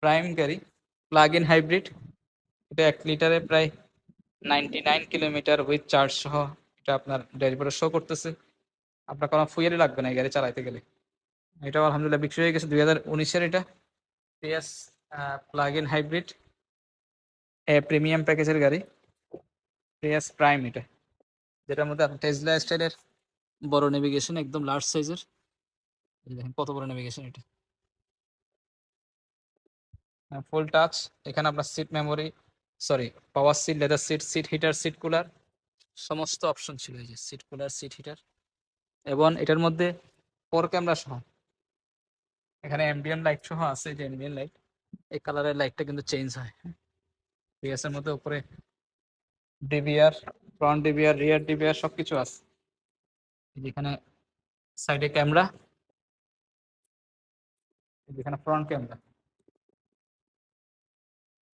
প্রাইম গাড়ি, প্লাগ ইন হাইব্রিড। এটা 1 লিটারে প্রায় 99 কিলোমিটার উইথ চার্জ সহ এটা আপনার ড্যাশবোর্ডে শো করতেছে। আপনার কোনো ফুয়েলই লাগবে না এই গাড়ি চালাইতে গেলে। এটাও আলহামদুলিল্লাহ বিক্রি হয়ে গেছে। 2019-এর এটা Prius plug in hybrid premium প্যাকেজের গাড়ি, প্রিয়াস প্রাইম এটা, যেটার মধ্যে আপনি টেসলা স্টাইলের বড় নেভিগেশন, একদম লার্জ সাইজের। দেখেন কত বড় নেভিগেশন এটা, ফুল টাচ। এখানে আপনার seat memory, sorry, power seat, leather seat, seat heater, seat cooler, সমস্ত অপশন ছিল। এই যে সিট কুলার, সিট হিটার, এবং এটার মধ্যে 4 ক্যামেরা সহ। এখানে এমবিএন লাইট সহ আছে, যে এমবিএন লাইট, এই কালারের লাইটটা কিন্তু চেঞ্জ হয়। পিএসের মধ্যে উপরে DBR, front DBR, rear DBR সবকিছু আছে। যেখানে সাইডে ক্যামেরা, যেখানে ফ্রন্ট ক্যামেরা,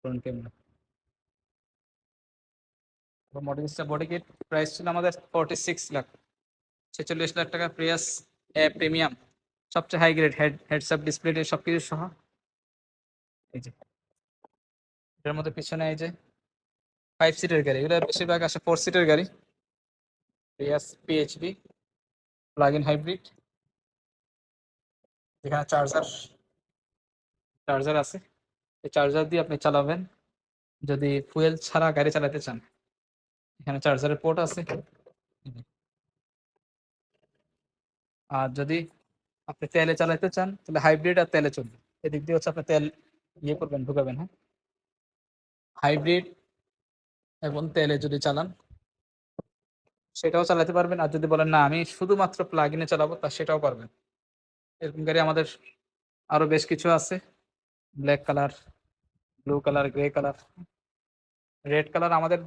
ফ্রন্ট ক্যামেরা। মডেলসটা বডি কিট প্রাইস ছিল আমাদের 46 লাখ টাকা। প্রিয়াস প্রিমিয়াম, সবচেয়ে হাই গ্রেড, হেডসআপ ডিসপ্লে সবকিছু সহ। এই যে এটার মধ্যে পিছনে এই যে 5 সিটের গাড়ি, এগুলো বেশিরভাগ আসে 4 সিটের গাড়ি। প্রিয়াস পিএইচভি প্লাগ ইন হাইব্রিড, যেখানে চার্জার চার্জার আছে। এই চার্জার দিয়ে আপনি চালাবেন যদি ফুয়েল ছাড়া গাড়ি চালাতে চান। এখানে চার্জারের পোর্ট আছে। আর যদি আপনি তেলে চালাতে চান তাহলে হাইব্রিড আর তেলে চলবে। এদিক দিয়ে হচ্ছে আপনি তেল ইয়ে করবেন, ঢুকাবেন। হ্যাঁ, হাইব্রিড এবং তেলে যদি চালান সেটাও চালাতে পারবেন। আর যদি বলেন না আমি শুধুমাত্র প্লাগ ইনে চালাবো, তা সেটাও পারবেন। এরকম গাড়ি আমাদের আরো বেশ কিছু আছে, black colour, blue colour, grey colour, red colour. আমাদের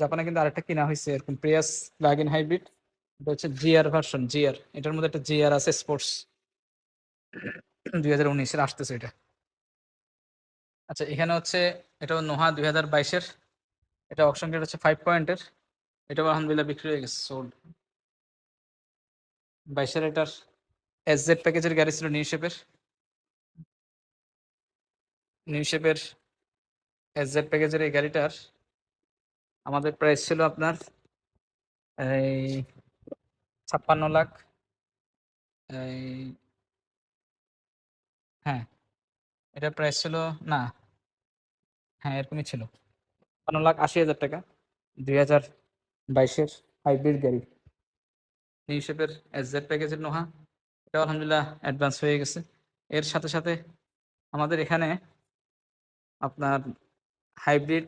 জাপানে কিন্তু আরেকটা কিনা হয়েছে এরকম প্রিয়াস প্লাগ ইন হাইব্রিড। এটা হচ্ছে জিআর ভার্সন, জিআর। এটার মধ্যে একটা জিআর আছে স্পোর্টস, 2019-এর আসতেছে এটা। আচ্ছা, এখানে হচ্ছে এটা নোহা 2022-এর, এটা অপশন গেট হচ্ছে 5 পয়েন্টের। এটাও আলহামদুলিল্লাহ বিক্রি হয়ে গেছে, সোল্ড। 22-এর এটার এসজেড প্যাকেজের গাড়ি ছিল, নিউ শেপের এসজেড প্যাকেজের এই গাড়িটার আমাদের প্রাইস ছিল আপনার এই 56 লাখ, এই হ্যাঁ এটার প্রাইস ছিল, না হ্যাঁ এরকমই ছিল, 56,80,000 টাকা। 2022-এর হাইব্রিড গাড়ি, নিউ শেপের এসজেড প্যাকেজের নোহা। এটা আলহামদুলিল্লাহ অ্যাডভান্স হয়ে গেছে। এর সাথে সাথে আমাদের এখানে আপনার হাইব্রিড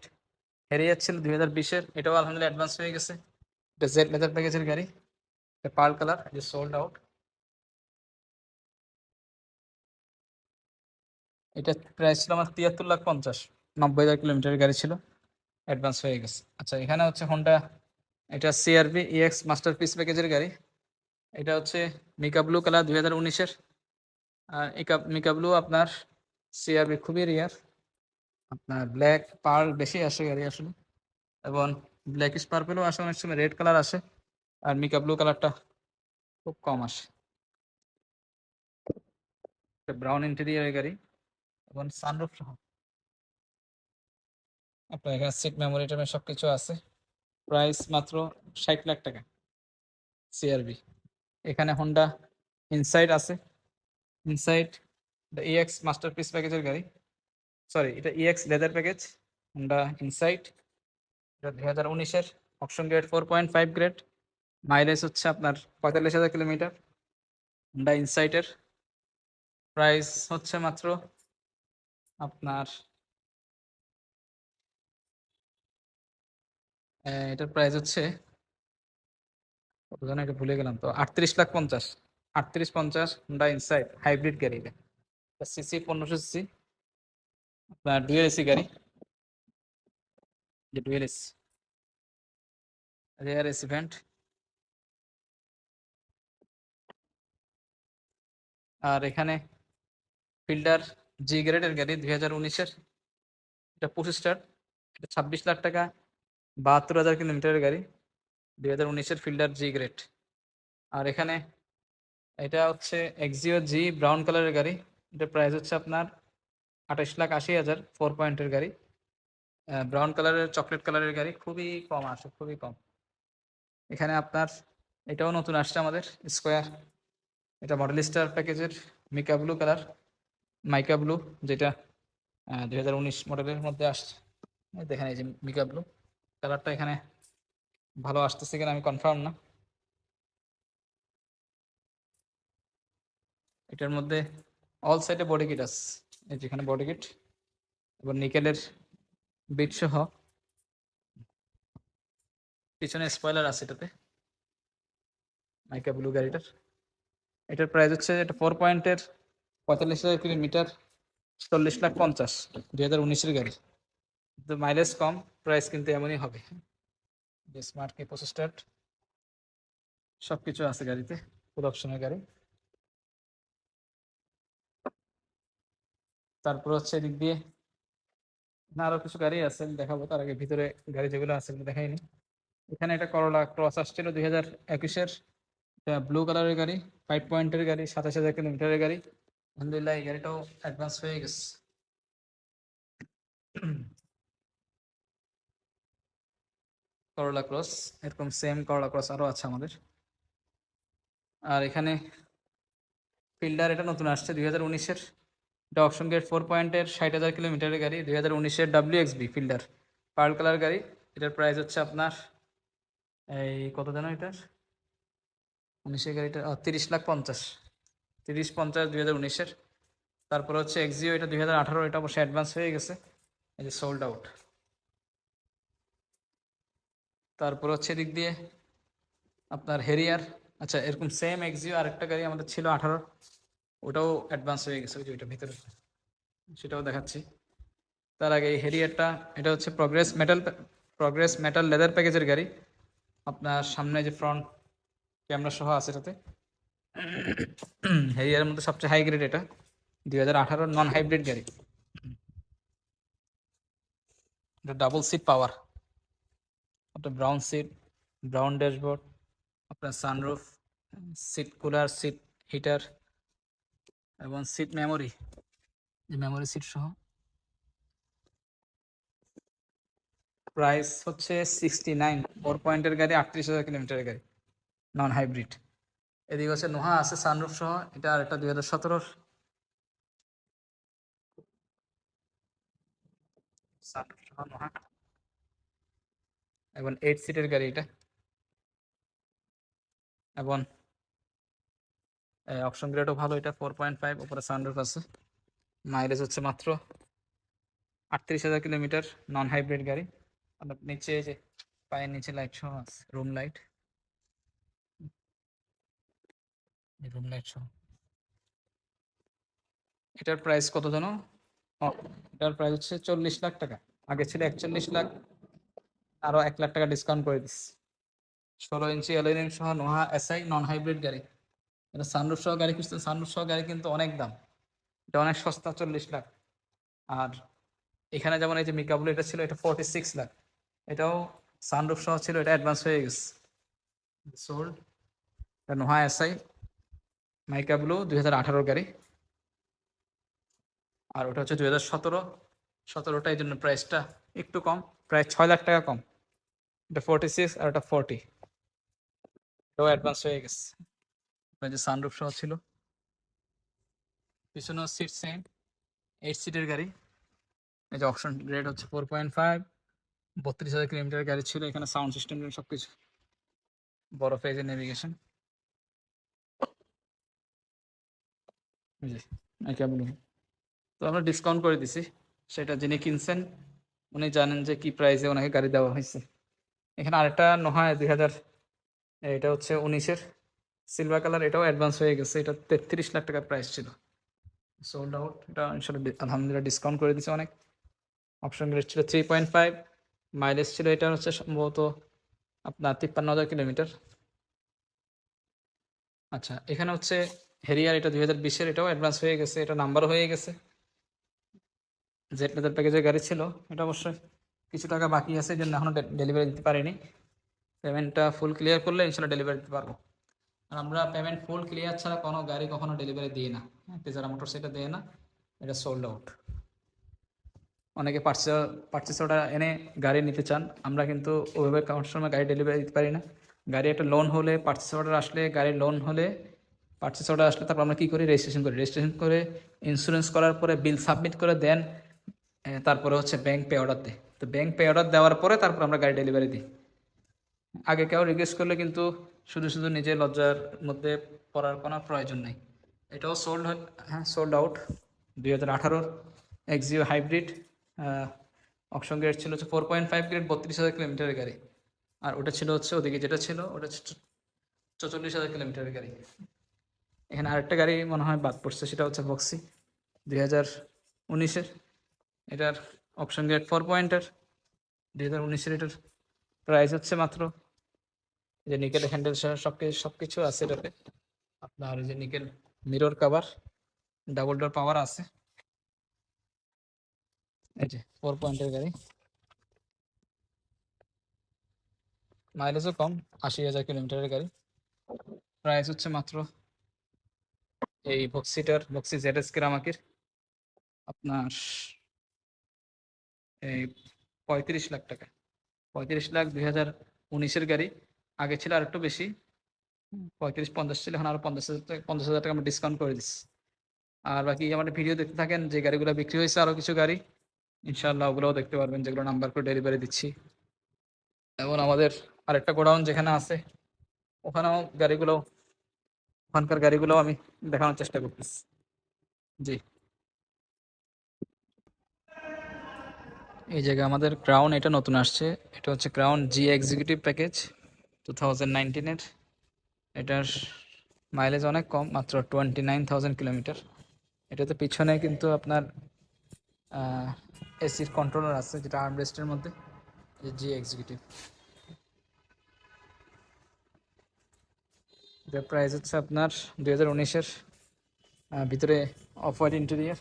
হ্যারিয়ার ছিল 2020-এর, এটাও আলহামদুলিল্লাহ অ্যাডভান্স হয়ে গেছে। এটা জেড লেদার প্যাকেজের গাড়ি, এটা পার্ল কালার, যে সোল্ড আউট। এটা প্রাইস ছিল আমার 73,50,000, 90,000 কিলোমিটারের গাড়ি ছিল, অ্যাডভান্স হয়ে গেছে। আচ্ছা, এখানে হচ্ছে হোন্ডা, এটা সিআরভি ইএক্স মাস্টারপিস প্যাকেজের গাড়ি। এটা হচ্ছে মিকা ব্লু কালার, 2019-এর। মিকা ব্লু আপনার সিআরভি খুবই রেয়ার, আপনার ব্ল্যাক পার্ল বেশি আসে গাড়ি আসলে, এবং ব্ল্যাকিশ পার্পেলও আসে, অনেক সময় রেড কালার আসে, আর মিকা ব্লু কালারটা খুব কম আসে। ব্রাউন ইন্টেরিয়রের গাড়ি এবং সানরুফ সহ। আপনার এখানে সিট মেমোরি টেমে সবকিছু আছে। প্রাইস মাত্র 60 লাখ টাকা সিআরভি। এখানে হোন্ডা ইনসাইট আছে, ইনসাইট এটা ইএক্স মাস্টারপিস প্যাকেজের গাড়ি, সরি এটা EX leather package, Honda insight. এটা 2019-এর অপশন গ্রেড 4.5 গ্রেড, মাইলেজ হচ্ছে আপনার 45,000 কিলোমিটার। হোন্ডা ইনসাইটের প্রাইস হচ্ছে মাত্র আপনার এটার প্রাইস হচ্ছে কত জানো, এটা ভুলে গেলাম তো, 38,50,000। 38,50,000 হোন্ডা ইনসাইট হাইব্রিড গাড়ি। এটা সিসি 1500 সিসি, আপনার ডুয়েল এসি গাড়ি, যে dual AC, rear AC vent. আর এখানে ফিল্ডার জি গ্রেডের গাড়ি 2019-এর, এটা 25 স্টার, এটা 26 লাখ টাকা, 72,000 কিলোমিটারের গাড়ি, 2019-এর ফিল্ডার জি গ্রেড। আর এখানে এটা হচ্ছে এক্সিও জি ব্রাউন কালারের গাড়ি, এটার প্রাইস হচ্ছে আপনার 28,80,000, 4 পয়েন্টের গাড়ি, ব্রাউন কালারের চকলেট কালারের গাড়ি, খুবই কম আসে, খুবই কম। এখানে আপনার এটাও নতুন আসছে আমাদের স্কোয়ার, এটা মডেল স্টার প্যাকেজের মিকা ব্লু কালার, মাইকা ব্লু, যেটা 2019 মডেলের মধ্যে আসছে। এই দেখেন এই যে মিকা ব্লু কালারটা, এখানে ভালো আসতেছে কিনা আমি কনফার্ম না। এটার মধ্যে অল সাইডে বডি কিট আছে, এই যেখানে বডি কিট এবং নিকেলের বিট সহ, পিছনে স্পয়লার আছে এটাতে, মাইকা ব্লু গাড়িটার। এটার প্রাইস হচ্ছে, এটা 4 পয়েন্টের 45,000 কিলোমিটার, 40,50,000, 2019-এর গাড়ি। তো মাইলেজ কম, প্রাইস কিন্তু এমনই হবে। স্মার্ট কি প্রসেসর সবকিছু আছে গাড়িতে, ফুল অপশনের গাড়ি। তারপর হচ্ছে এদিক দিয়ে না আরো কিছু গাড়ি আছে, আমি দেখাবো। তার আগে ভিতরে গাড়ি যেগুলো আছে এগুলো দেখাইনি। এখানে একটা করলা ক্রস আসছিল 2021-এর, এটা ব্লু কালারের গাড়ি, 5 পয়েন্টের গাড়ি, 27,000 কিলোমিটারের গাড়ি। আলহামদুলিল্লাহ এই গাড়িটাও অ্যাডভান্স হয়ে গেছে। করলা ক্রস, এরকম সেম করলা ক্রস আরো আছে আমাদের। আর এখানে ফিল্ডার, এটা নতুন আসছে 2019-এর, এটা অপশন গেট 4 পয়েন্টের 60,000 কিলোমিটারের গাড়ি, 2019-এর WXB ফিল্ডার, পার্ল কালার গাড়ি। এটার প্রাইস হচ্ছে আপনার এই কত জানো এটার, 19-এর গাড়িটা 30,50,000, 30,50,000 2019-এর। তারপর হচ্ছে এক্সিও, এটা 2018, এটা অবশ্যই অ্যাডভান্স হয়ে গেছে, এই যে সোল্ড আউট। তারপর হচ্ছে এদিক দিয়ে আপনার হেরিয়ার, আচ্ছা এরকম সেম এক্সিও আরেকটা গাড়ি আমাদের ছিল 18, ওটাও অ্যাডভান্স হয়ে গেছে, ওই যে ওইটা ভিতরে, সেটাও দেখাচ্ছি। তার আগে এই হেরিয়ারটা, এটা হচ্ছে প্রগ্রেস মেটাল লেদার প্যাকেজের গাড়ি, আপনার সামনে যে ফ্রন্ট ক্যামেরা সহ আছে এটাতে। হেরিয়ারের মধ্যে সবচেয়ে হাই গ্রেড এটা, 2018 নন হাইব্রিড গাড়ি। এটা ডাবল সিট পাওয়ার, আপনার ব্রাউন সিট, ব্রাউন ড্যাশবোর্ড, আপনার sunroof, seat cooler, seat heater এবং সিট মেমোরি, যে মেমোরি সিট সহ। প্রাইস হচ্ছে 69, 4 পয়েন্টের গাড়ি, 38,000 কিলোমিটারের গাড়ি, নন হাইব্রিড। এদিকে হচ্ছে নোহা আছে সানরুফ সহ, এটা আর একটা 2017-র সানরুফ সহ নোহা, এবং 8 সিটের গাড়ি এটা। এবং অপশন গ্রেডও ভালো, এটা 4.5, উপরে সানরুফ আছে। মাইলেজ হচ্ছে মাত্র 38,000 কিলোমিটার, নন হাইব্রিড গাড়ি। আর নিচে যে পায়ের নিচে লাইট সহ আছে, রুম লাইট, রুম লাইট সহ। এটার প্রাইস কত জানো? এটার প্রাইস হচ্ছে 40 লাখ টাকা, আগে ছিল 41 লাখ, আরো 1 লাখ টাকা ডিসকাউন্ট করে দিস। 16 ইঞ্চি অ্যালুমিনিয়াম সহ নোহা এসআই নন হাইব্রিড গাড়ি। এটা সানরুফ সহ গাড়ি খুঁজতে, সানরুফ সহ গাড়ি কিন্তু অনেক দাম, এটা অনেক সস্তা, 40 লাখ। আর এখানে যেমন এই যে মিকাবুল, এটা ছিল, এটা 46 লাখ, এটাও সানরুফ সহ ছিল, এটা অ্যাডভান্স হয়ে গেছে, সোল্ড। নোহা এসআই মাইকা ব্লু 2018 গাড়ি। আর ওটা হচ্ছে 2017, 17টা, এই জন্য প্রাইসটা একটু কম, প্রায় 6 লাখ টাকা কম। এটা 46 আর এটা 40, এটাও অ্যাডভান্স হয়ে গেছে। যে সানরুফ সহ ছিল, পিছনে সিট সেম 8 সিটের গাড়ি। এই যে অপশন গ্রেড হচ্ছে 4.5, 32,000 কিলোমিটার গাড়ি ছিল। এখানে সাউন্ড সিস্টেম সব কিছু, বড় পেজের নেভিগেশন। জি কেবল তো আমরা ডিসকাউন্ট করে দিছি, সেটা যিনি কিনছেন উনি জানেন যে কি প্রাইসে ওনাকে গাড়ি দেওয়া হয়েছে। এখানে আরেকটা নয় 2000, এটা হচ্ছে 19-এর সিলভার কালার, এটাও অ্যাডভান্স হয়ে গেছে। এটা 33 লাখ টাকার প্রাইস ছিল, সোল্ড আউট। এটা ইনশাল্লাহ আলহামদুলিল্লাহ ডিসকাউন্ট করে দিছে অনেক। অপশন গ্রেড ছিল 3.5, মাইলেজ ছিল এটা হচ্ছে সম্ভবত আপনার 53,000 কিলোমিটার। আচ্ছা, এখানে হচ্ছে হেরিয়ার, এটা 2020-এর, এটাও অ্যাডভান্স হয়ে গেছে, এটা নাম্বার হয়ে গেছে। জেড লেদার প্যাকেজের গাড়ি ছিল, এটা অবশ্যই কিছু টাকা বাকি আছে, এই জন্য এখনও ডেলিভারি দিতে পারিনি। পেমেন্টটা ফুল ক্লিয়ার করলে ইনশাল্লাহ ডেলিভারি দিতে পারবো। আর আমরা পেমেন্ট ফুল ক্লিয়ার ছাড়া কোনো গাড়ি কখনো ডেলিভারি দিই না। তেজারা মোটরস এটা দেয় না, এটা সোল্ড আউট। অনেকে পার্চেস অর্ডার এনে গাড়ি নিতে চান, আমরা কিন্তু ওইভাবে কাউন্টার সময় গাড়ি ডেলিভারি দিতে পারি না। গাড়ি একটা লোন হলে, পার্চেস অর্ডার আসলে, গাড়ির লোন হলে, পার্চেস অর্ডার আসলে তারপর আমরা কী করি, রেজিস্ট্রেশন করি। রেজিস্ট্রেশন করে ইন্স্যুরেন্স করার পরে বিল সাবমিট করে দেন, তারপরে হচ্ছে ব্যাংক পে অর্ডার দেয়। তো ব্যাংক পে অর্ডার দেওয়ার পরে তারপর আমরা গাড়ি ডেলিভারি দিই। আগে কেউ রিকোয়েস্ট করলে কিন্তু শুধু শুধু নিজে লজ্জার মধ্যে পড়ার কোনো প্রয়োজন নেই। এটাও সোল্ড, হ্যাঁ সোল্ড আউট। 2018-র এক্সিও হাইব্রিড, অপশন গ্রেড ছিল হচ্ছে 4.5 গ্রেড, 32,000 কিলোমিটারের গাড়ি। আর ওটা ছিল হচ্ছে ওদিকে যেটা ছিল ওটা 44,000 কিলোমিটারের গাড়ি। এখানে আরেকটা গাড়ি মনে হয় বাদ পড়ছে, সেটা হচ্ছে বক্সি 2019-এর। এটার অপশন গ্রেড 4 পয়েন্টের, 2019-এর। এটার প্রাইস হচ্ছে মাত্র, যে নিকেল হ্যান্ডেল সব কিছু আছে এটাতে। আপনার যে nickel mirror cover, double door power আছে। এই যে 4 পয়েন্টের গাড়ি, মাইলেজও কম, 80,000 কিলোমিটারের গাড়ি। প্রাইস হচ্ছে মাত্র এই বক্সি জেডএস কেরামাকির আপনার এই 35 লাখ টাকা। 35 লাখ, 2019-এর গাড়ি। আগে ছিল আর একটু বেশি, 35-50 ছিল, এখন আরো 50,000 টাকা আমরা ডিসকাউন্ট করে দিচ্ছি। আর বাকি আমাদের ভিডিও দেখতে থাকেন, যে গাড়িগুলো বিক্রি হয়েছে আরো কিছু গাড়ি ইনশাআল্লাহ ওগুলোও দেখতে পারবেন, যেগুলো নাম্বার করে ডেলিভারি দিচ্ছি। এবং আমাদের আরেকটা গোডাউন যেখানে আছে ওখানেও গাড়িগুলো, ওখানকার গাড়িগুলো আমি দেখানোর চেষ্টা করতেছি। জি, এই জায়গায় আমাদের ক্রাউন, এটা নতুন আসছে। এটা হচ্ছে ক্রাউন জি এক্সিকিউটিভ প্যাকেজ 2019-এর। এটার মাইলেজ অনেক কম, মাত্র 29,000 কিলোমিটার। এটাতে পিছনে কিন্তু আপনার এসির কন্ট্রোলার আছে, যেটা আর্মরেস্টের মধ্যে। জি এক্সিকিউটিভ, এটার প্রাইস হচ্ছে আপনার 2019-এর, ভিতরে অফ হোয়াইট ইন্টেরিয়ার।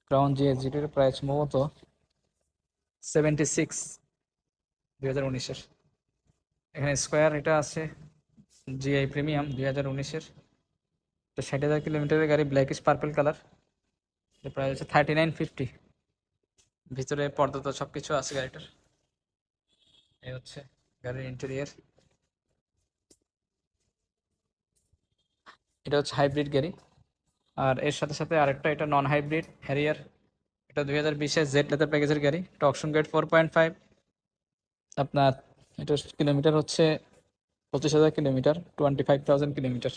ক্রাউন জি এক্সিকিউটিভ প্রাইস সম্ভবত 76, 2019-এর। এখানে স্কোয়ার এটা আছে জিআই প্রিমিয়াম 2019-এর, এটা 60,000 কিলোমিটারের গাড়ি, ব্ল্যাকিশ পার্পল কালার। এটা প্রাইস হচ্ছে 3950। ভিতরে পর্দা তো সব কিছু আছে গাড়িটার। এই হচ্ছে গাড়ির ইন্টেরিয়ার। এটা হচ্ছে হাইব্রিড গাড়ি, আর এর সাথে সাথে আরেকটা, এটা নন হাইব্রিড হ্যারিয়ার। এটা 2020-এর জেড লেদার প্যাকেজের গাড়ি, এটা অপশন গ্রেড 4.5। আপনার এটার কিলোমিটার হচ্ছে 25,000 কিলোমিটার, 25,000 কিলোমিটার।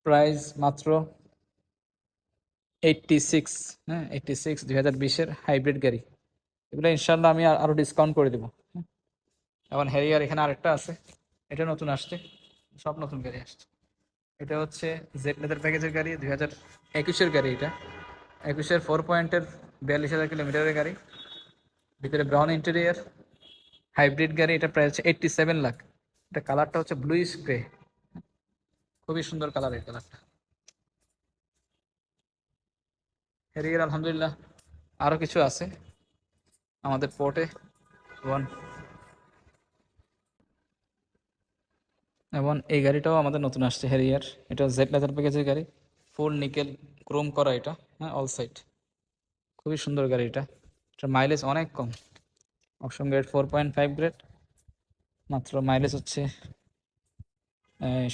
প্রাইস মাত্র 86, হ্যাঁ 86, 2020-এর হাইব্রিড গাড়ি। এগুলো ইনশাল্লাহ আমি আরও ডিসকাউন্ট করে দেবো। এখন হ্যারিয়ার এখানে আরেকটা আছে, এটা নতুন আসছে, সব নতুন গাড়ি আসছে। এটা হচ্ছে জেড লেদার প্যাকেজের গাড়ি, 2021-এর গাড়ি। এটা 21-এর 4 পয়েন্টের, 42,000 কিলোমিটারের গাড়ি। ভিতরে ব্রাউন ইন্টেরিয়ার, হাইব্রিড গাড়ি। এটা প্রাইস হচ্ছে 87 লাখ। এটা কালারটা হচ্ছে ব্লুইশ গ্রে, খুবই সুন্দর কালার এই কালারটা। হ্যারিয়ার আলহামদুলিল্লাহ আরও কিছু আছে আমাদের পোর্টে। এবং এই গাড়িটাও আমাদের নতুন আসছে হ্যারিয়ার, এটা জেড লেদার প্যাকেজের গাড়ি, ফুল নিকেল ক্রোম করা এটা, হ্যাঁ অল সাইড। খুবই সুন্দর গাড়ি এটা। এটার মাইলেজ অনেক কম, অপশন গ্রেড 4.5 গ্রেড, মাত্র মাইলেজ হচ্ছে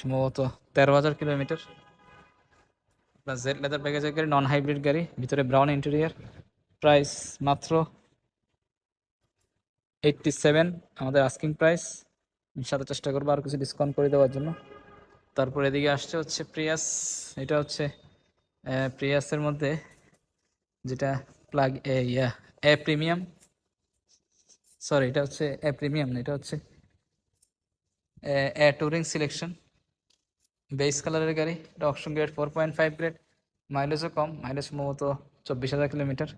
সম্ভবত 13,000 কিলোমিটার। আপনার জেড লেদার প্যাকেজের গাড়ি, নন হাইব্রিড গাড়ি, ভিতরে ব্রাউন ইন্টেরিয়ার। প্রাইস মাত্র 87 আমাদের আস্কিং প্রাইস। সাথে চেষ্টা করবো আর কিছু ডিসকাউন্ট করে দেওয়ার জন্য। তারপর এদিকে আসছে হচ্ছে প্রিয়াস। এটা হচ্ছে প্রিয়াসের মধ্যে যেটা প্লাগ এ প্রিমিয়াম, সরি এটা হচ্ছে এ প্রিমিয়াম না, এটা হচ্ছে এ টুরিং সিলেকশন, বেস কালারের গাড়ি। এটা অপশন গ্রেড 4.5 গ্রেড, মাইলেজও কম, মাইলেজ সম্ভবত 24,000 কিলোমিটার।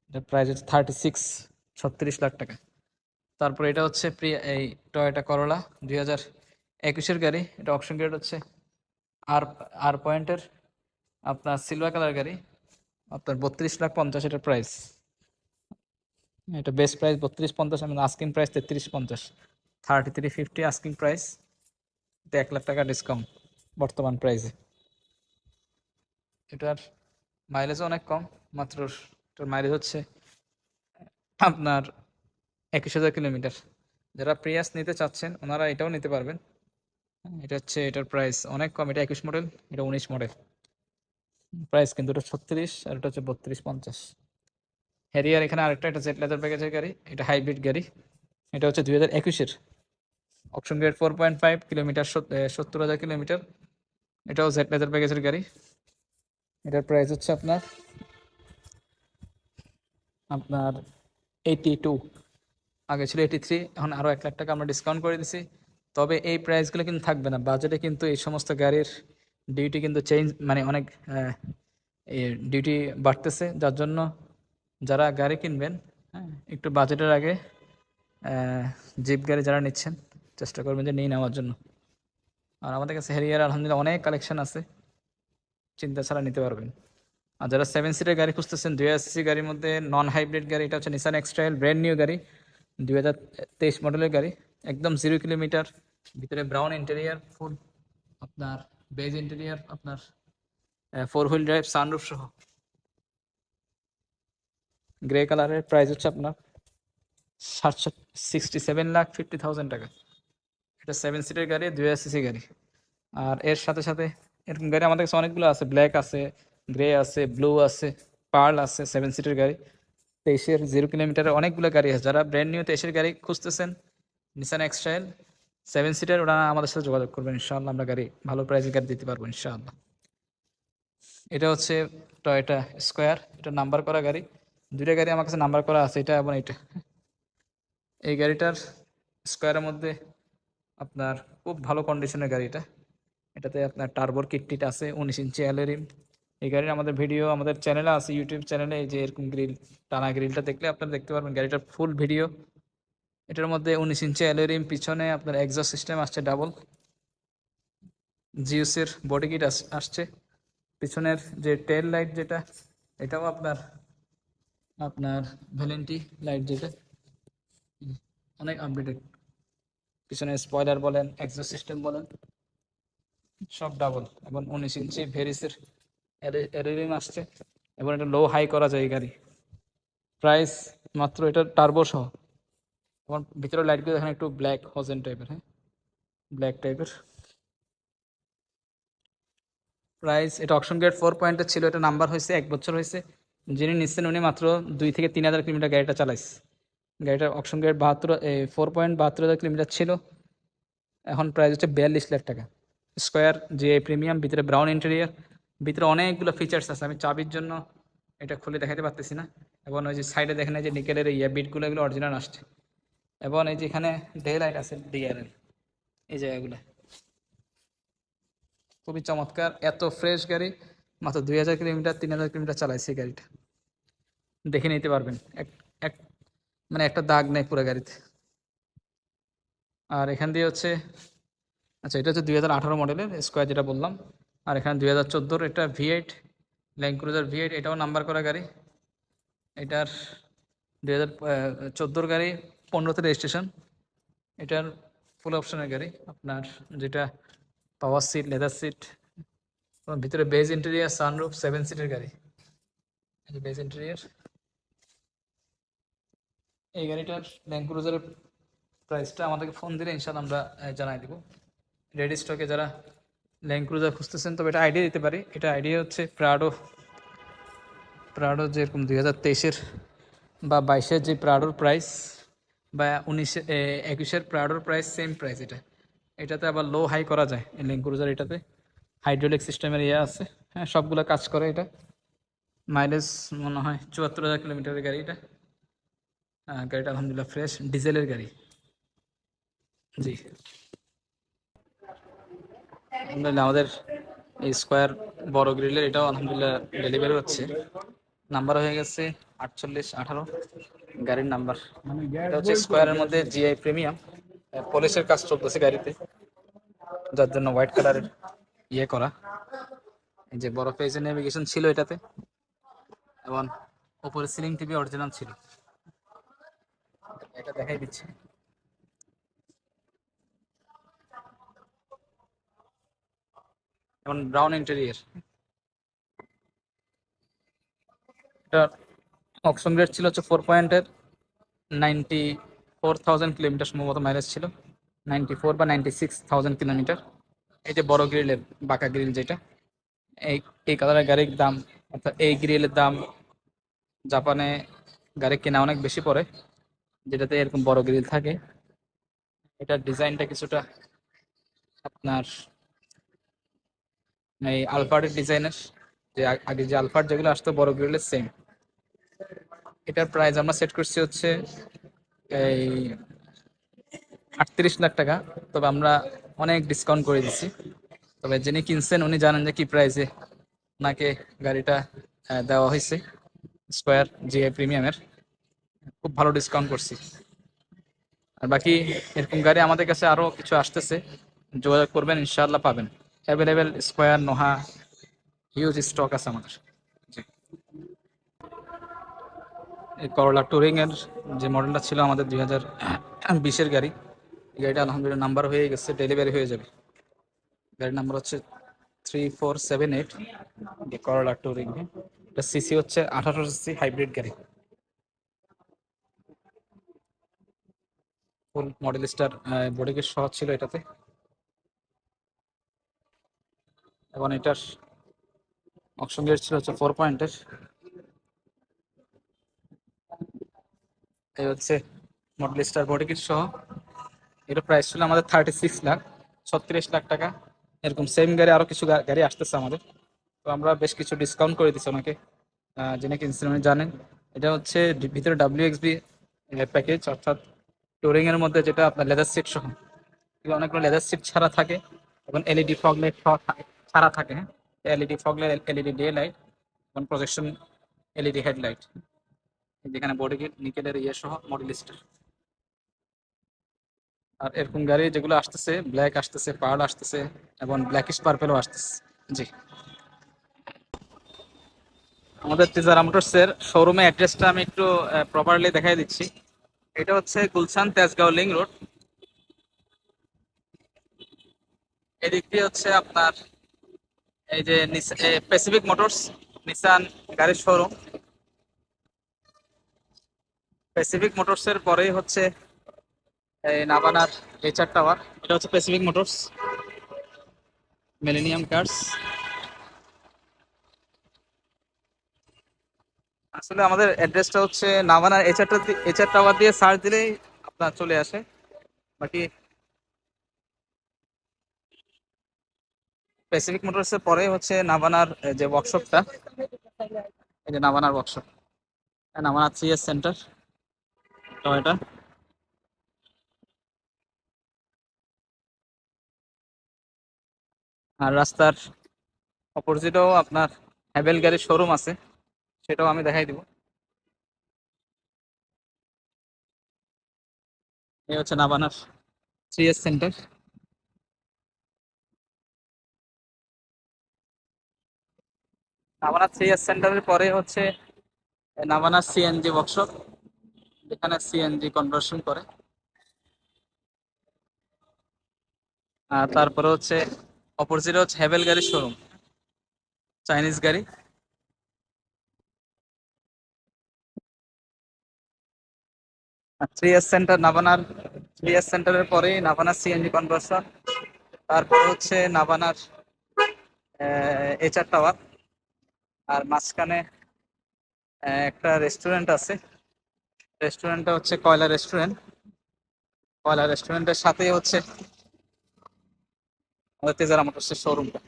এটার প্রাইস হচ্ছে 36 লাখ টাকা। তারপর এটা হচ্ছে এই টয়োটা করোলা 2021-এর গাড়ি। এটা অপশন গ্রেড হচ্ছে আর আর পয়েন্টের আপনার সিলভার কালার গাড়ি, আপনার 32,50,000 এটার প্রাইস। এটা বেস্ট প্রাইস 32,50, আমি আস্কিং প্রাইস 33,50, 33,50 আস্কিং প্রাইস। এটা 1 লাখ টাকা ডিসকাউন্ট বর্তমান প্রাইসে। এটার মাইলেজও অনেক কম, মাত্র এটার মাইলেজ হচ্ছে আপনার 21,000 কিলোমিটার। যারা প্রিয়াস নিতে চাচ্ছেন ওনারা এটাও নিতে পারবেন। এটা হচ্ছে এটার প্রাইস অনেক কম, এটা 21 মডেল, এটা 19 মডেল। প্রাইস কিন্তু এটা 36 আর এটা হচ্ছে 32,50। হ্যারিয়ার এখানে আরেকটা, এটা জেড লেদার প্যাকেজের গাড়ি, এটা হাইব্রিড গাড়ি। এটা হচ্ছে 2021-এর, অপশন গ্রেড 4.5 কিলোমিটার, 70,000 কিলোমিটার। এটাও জেড লেদার প্যাকেজের গাড়ি। এটার প্রাইস হচ্ছে আপনার আপনার 82, আগে ছিল 83, এখন আরও 1 লাখ টাকা আমরা ডিসকাউন্ট করে দিছি। তবে এই প্রাইসগুলো কিন্তু থাকবে না বাজেটে, কিন্তু এই সমস্ত গাড়ির ডিউটি কিন্তু চেঞ্জ, মানে অনেক ডিউটি বাড়তেছে, যার জন্য যারা গাড়ি কিনবেন, হ্যাঁ, একটু বাজেটের আগে জিপ গাড়ি যারা নিচ্ছেন চেষ্টা করবেন যে নিয়ে নেওয়ার জন্য। আর আমাদের কাছে হ্যারিয়ার আলহামদুলিল্লাহ অনেক কালেকশন আছে, চিন্তা ছাড়া নিতে পারবেন। আর যারা 7 সিটের গাড়ি খুঁজতেছেন, 2 সিসি গাড়ির মধ্যে নন হাইব্রিড গাড়ি, এটা হচ্ছে নিসান এক্সট্রাইল, ব্র্যান্ড নিউ গাড়ি, 2023 মডেলের গাড়ি, একদম 0 কিলোমিটার, ভিতরে ব্রাউন ইন্টেরিয়ার, ফুল আপনার বেজ ইন্টেরিয়ার, আপনার 4 হুইল ড্রাইভ, সানরুফ সহ, গ্রে কালারের। প্রাইস হচ্ছে আপনার 67,50,000 টাকা। এটা 7 সিটের গাড়ি, 2 সিসি গাড়ি। আর এর সাথে সাথে এরকম গাড়ি আমাদের কাছে অনেকগুলো আছে, ব্ল্যাক আছে, গ্রে আছে, ব্লু আছে, পার্ল আছে, 7 সিটের গাড়ি। 23-এর 0 কিলোমিটারের অনেকগুলো গাড়ি আছে। যারা ব্র্যান্ড নিউ 23-এর গাড়ি খুঁজতেছেন, নিসান এক্সট্রাইল 7 সিটার, ওরা আমাদের সাথে যোগাযোগ করবেন, ইনশাআল্লাহ আমরা গাড়ি ভালো প্রাইসে গাড়ি দিতে পারবো ইনশাআল্লাহ। এটা হচ্ছে টয়োটা স্কোয়ার, এটা নাম্বার করা গাড়ি। দুইটা গাড়ি আমার কাছে নাম্বার করা আছে, এটা এবং এটা। এই গাড়িটার স্কোয়ারের মধ্যে আপনার খুব ভালো কন্ডিশনের গাড়ি এটা। এটাতে আপনার টার্বোর কিট আছে, 19 ইঞ্চি অ্যালয়। এই গাড়ির আমাদের ভিডিও আমাদের চ্যানেলে আছে, ইউটিউব চ্যানেলে। এই যে এরকম গ্রিল, টানা গ্রিলটা দেখলে আপনারা দেখতে পারবেন গাড়িটার ফুল ভিডিও। এটার মধ্যে 19 ইঞ্চি অ্যালয়, পিছনে আপনার এক্সস্ট সিস্টেম আসছে ডাবল, জিওসির বডি কিট আসছে। পিছনের যে টেল লাইট যেটা, এটাও আপনার আপনার ভ্যালেন্টি লাইট যেটা, অনেক আপডেটেড। পিছনে স্পয়লার বলেন, এক্সস্ট সিস্টেম বলেন, সব ডাবল। এবং 19 ইঞ্চি ভেরিসের এলইডি আসছে, এবং এটা লো হাই করা যায় এই গাড়ি। প্রাইস মাত্র, এটা টার্বো সহ। এবং ভিতরে লাইটগুলো দেখেন একটু ব্ল্যাক হজেন টাইপের, হ্যাঁ, ব্ল্যাক টাইপের। প্রাইস, এটা অপশন গ্রেড 4 পয়েন্টের ছিল, এটা নাম্বার হয়েছে 1 বছর হয়েছে। যিনি নিচ্ছেন উনি মাত্র 2 থেকে 3,000 কিলোমিটার গাড়িটা চালাইছে। গাড়িটার অপশন গ্রেড 4.72,000 কিলোমিটার ছিল। এখন প্রাইস হচ্ছে 42 লাখ টাকা। স্কোয়ার যে প্রিমিয়াম, ভিতরে ব্রাউন ইন্টেরিয়ার, ভিতরে অনেকগুলো ফিচার্স আছে, আমি চাবির জন্য এটা খুলে দেখাতে পারতেছি না। এবং ওই যে সাইডে দেখেন এই যে নিকেলের বিটগুলো, এগুলো অরিজিনাল আসছে। এবং এই যে এখানে ডে লাইট আছে, ডিআরএল, এই জায়গাগুলো খুবই চমৎকার। এত ফ্রেশ গাড়ি, মাত্র 2,000 কিলোমিটার, 3,000 কিলোমিটার চালাইছে এই গাড়িটা, দেখে নিতে পারবেন। এক এক মানে একটা দাগ নেই পুরো গাড়িতে। আর এখান দিয়ে হচ্ছে, আচ্ছা এটা হচ্ছে 2018 মডেলের স্কোয়ার যেটা বললাম। আর এখানে 2014-র এটা V8, ল্যান্ড ক্রুজার V8, এটাও নাম্বার করা গাড়ি। এটার 2014-র গাড়ি, 15তে রেজিস্ট্রেশন। এটার ফুল অপশনের গাড়ি, আপনার যেটা পাওয়ার সিট, লেদার সিট, ভিতরে বেজ ইন্টেরিয়ার, সানরুফ, 7 সিটের গাড়ি, বেজ ইন্টেরিয়ার। এই গাড়িটার ল্যান্ড ক্রুজারের প্রাইসটা আমাদেরকে ফোন দিলে ইনশাআল্লাহ আমরা জানাই দিব। রেডি স্টকে যারা ল্যান্ড ক্রুজার খুঁজতেছেন, তবে এটা আইডিয়া দিতে পারি। এটা আইডিয়া হচ্ছে প্রাডো, প্রাডো যেরকম 2023-এর বা 22-এর যে প্রাডোর প্রাইস, বা 21-এর প্রাডোর প্রাইস, সেম প্রাইস এটা। এটাতে আবার লো হাই করা যায় এই ল্যান্ড ক্রুজার। এটাতে হাইড্রোলিক সিস্টেমের ইয়ে আছে, হ্যাঁ, সবগুলো কাজ করে এটা। মাইলেজ মনে হয় 74,000 কিলোমিটারের গাড়ি এটা। গাড়িটা আলহামদুলিল্লাহ ফ্রেশ, ডিজেলের গাড়ি। জি, আলহামদুলিল্লাহ আমাদের এই স্কোয়ার বড় গ্রিলের এটাও আলহামদুলিল্লাহ ডেলিভারি হচ্ছে। নাম্বার হয়ে গেছে 4818, গাড়ির নাম্বার। এটা হচ্ছে স্কোয়ারের মধ্যে জিআই প্রিমিয়াম, পলিশের কাজ চলতেছে গাড়িতে, যার জন্য হোয়াইট কালারের ইয়ে করা। এই যে বড় পেজে নেভিগেশন ছিল এটাতে, এবং উপরে সিলিং টিভি অরিজিনাল ছিল। এটা দেখাই দিচ্ছি। এবং ব্রাউন ইন্টেরিয়ার। এটা অপশন রেট ছিল হচ্ছে 4 পয়েন্টের, 94,000 কিলোমিটার সম্ভবত মাইলেজ ছিল, 94 বা 96,000 কিলোমিটার। এই যে বড় গ্রিলের বাঁকা গ্রিল যেটা, এই এই কালারের গাড়ির দাম, অর্থাৎ এই গ্রিলের দাম জাপানে গাড়ি কেনা অনেক বেশি পড়ে, যেটাতে এরকম বড় গ্রিল থাকে। এটার ডিজাইনটা কিছুটা আপনার এই আলফার্ডের ডিজাইনের, যে আগে যে আলফার্ড যেগুলো আসতো বড় গ্রিলের, সেম। এটার প্রাইস আমরা সেট করছি হচ্ছে এই 38 লাখ টাকা। তবে আমরা অনেক ডিসকাউন্ট করে দিচ্ছি। তবে যিনি কিনছেন উনি জানেন যে কি প্রাইসে ওনাকে গাড়িটা দেওয়া হয়েছে, স্কোয়ার জিআই প্রিমিয়ামের। খুব ভালো ডিসকাউন্ট করছি। আর বাকি এরকম গাড়ি আমাদের কাছে আরও কিছু আসতেছে, যোগাযোগ করবেন, ইনশাআল্লাহ পাবেন। Available square, Noha, huge stock আছে আমাদের। জি, এই করলা টুরিং এর যে মডেলটা ছিল আমাদের 2020-এর গাড়ি, এই গাড়িটা আলহামদুলিল্লাহ নাম্বার হয়ে গেছে, ডেলিভারি হয়ে যাবে। গাড়ির নাম্বার হচ্ছে 3478, করলা টুরিং। এটা সিসি হচ্ছে 1800 সিসি, হাইব্রিড গাড়ি, ফুল মডেল স্টার বডি কিট সহ ছিল এটাতে। এবং এটার অপশন রেট ছিল হচ্ছে 4 পয়েন্টের। এই হচ্ছে মডেল স্টার বডি কিট সহ। এটা প্রাইস ছিল আমাদের 36 লাখ, 36 লাখ টাকা। এরকম সেম গাড়ি আরো কিছু গাড়ি আসতেছে আমাদের, তো আমরা বেশ কিছু ডিসকাউন্ট করে দিচ্ছি ওনাকে, যিনি কিনছেন উনি জানেন। এটা হচ্ছে ভিতরে WXB প্যাকেজ, অর্থাৎ টুরিং এর মধ্যে যেটা আপনার লেদার সিট সহ। এগুলো অনেকগুলো লেদার সিট ছাড়া থাকে, এবং এলইডি ফগ লাইট ছাড়া থাকে। হ্যাঁ, LED fog light, LED day light, এবং প্রজেকশন এলইডি হেডলাইট। যেখানে বডি কিট নিকেলের ইয়ে সহ মডেল স্টার। আর এরকম গাড়ি যেগুলো আসতেছে, ব্ল্যাক আসতেছে, পার্ল আসতেছে, এবং ব্ল্যাকিশ পার্পেলও আসতেছে। জি, আমাদের তেজারা মোটরসের শোরুমে অ্যাড্রেসটা আমি একটু প্রপারলি দেখাই দিচ্ছি। এটা হচ্ছে গুলশান তেজগাঁও লিং রোড। এদিক দিয়ে হচ্ছে আপনার এই যে প্যাসিফিক মোটরস, নিসান গাড়ির শোরুম। প্যাসিফিক মোটরসের পরেই হচ্ছে এই নাবানার HR টাওয়ার। এটা হচ্ছে প্যাসিফিক মোটরস, মিলেনিয়াম কার্স। আসলে আমাদের অ্যাড্রেসটা হচ্ছে নাভানার HR টাওয়ার দিয়ে সার্চ দিলেই আপনার চলে আসে। বাকি প্যাসিফিক মোটরসের পরে হচ্ছে নাভানার যে ওয়ার্কশপটা, এই যে নাভানার ওয়ার্কশপ, নাভানা 3S সেন্টার এটা। আর রাস্তার অপোজিটেও আপনার হ্যাভেল গাড়ির শোরুম আছে, সেটাও আমি দেখাই দিব। এই হচ্ছে নাভানার 3S সেন্টার। নাভানা 3S সেন্টারের পরে হচ্ছে নাভানা CNG ওয়ার্কশপ, যেখানে CNG কনভার্সন করে। আর তারপরে হচ্ছে অপোজিটে হচ্ছে হ্যাভেল গাড়ির শোরুম, চাইনিজ গাড়ি। আর 3S সেন্টার, নাভানার 3S সেন্টারের পরেই নাভানা CNG কনভার্সন, তারপরে হচ্ছে নাভানার এইচআর টাওয়ার। আর মাঝখানে একটা রেস্টুরেন্ট আছে। রেস্টুরেন্টটা হচ্ছে কয়লা রেস্টুরেন্ট। কয়লা রেস্টুরেন্টের সাথেই হচ্ছে আমাদের তেজারা মোটরসের শোরুমটা।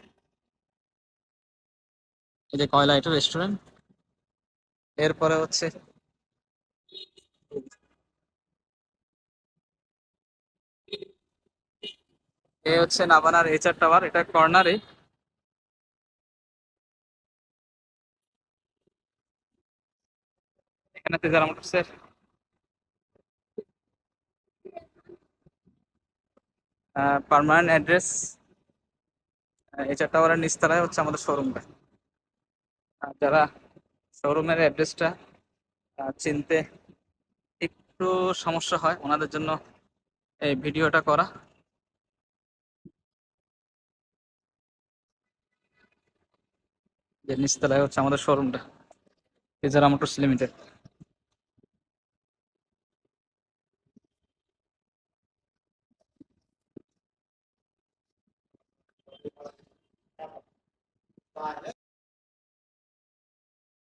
এই যে কয়লা, এটা রেস্টুরেন্ট। এরপরে হচ্ছে এই হচ্ছে নাভানার এইচআর টাওয়ার, এটা কর্নারে। এখানে তেজারা মোটরসের পার্মানেন্ট অ্যাড্রেস। এইচআর টাওয়ারের নিচতলায় হচ্ছে আমাদের শোরুমটা। যারা শোরুমের অ্যাড্রেসটা চিনতে একটু সমস্যা হয়, ওনাদের জন্য এই ভিডিওটা করা। যে নিচতলায় হচ্ছে আমাদের শোরুমটা, তেজারা মোটরস লিমিটেড।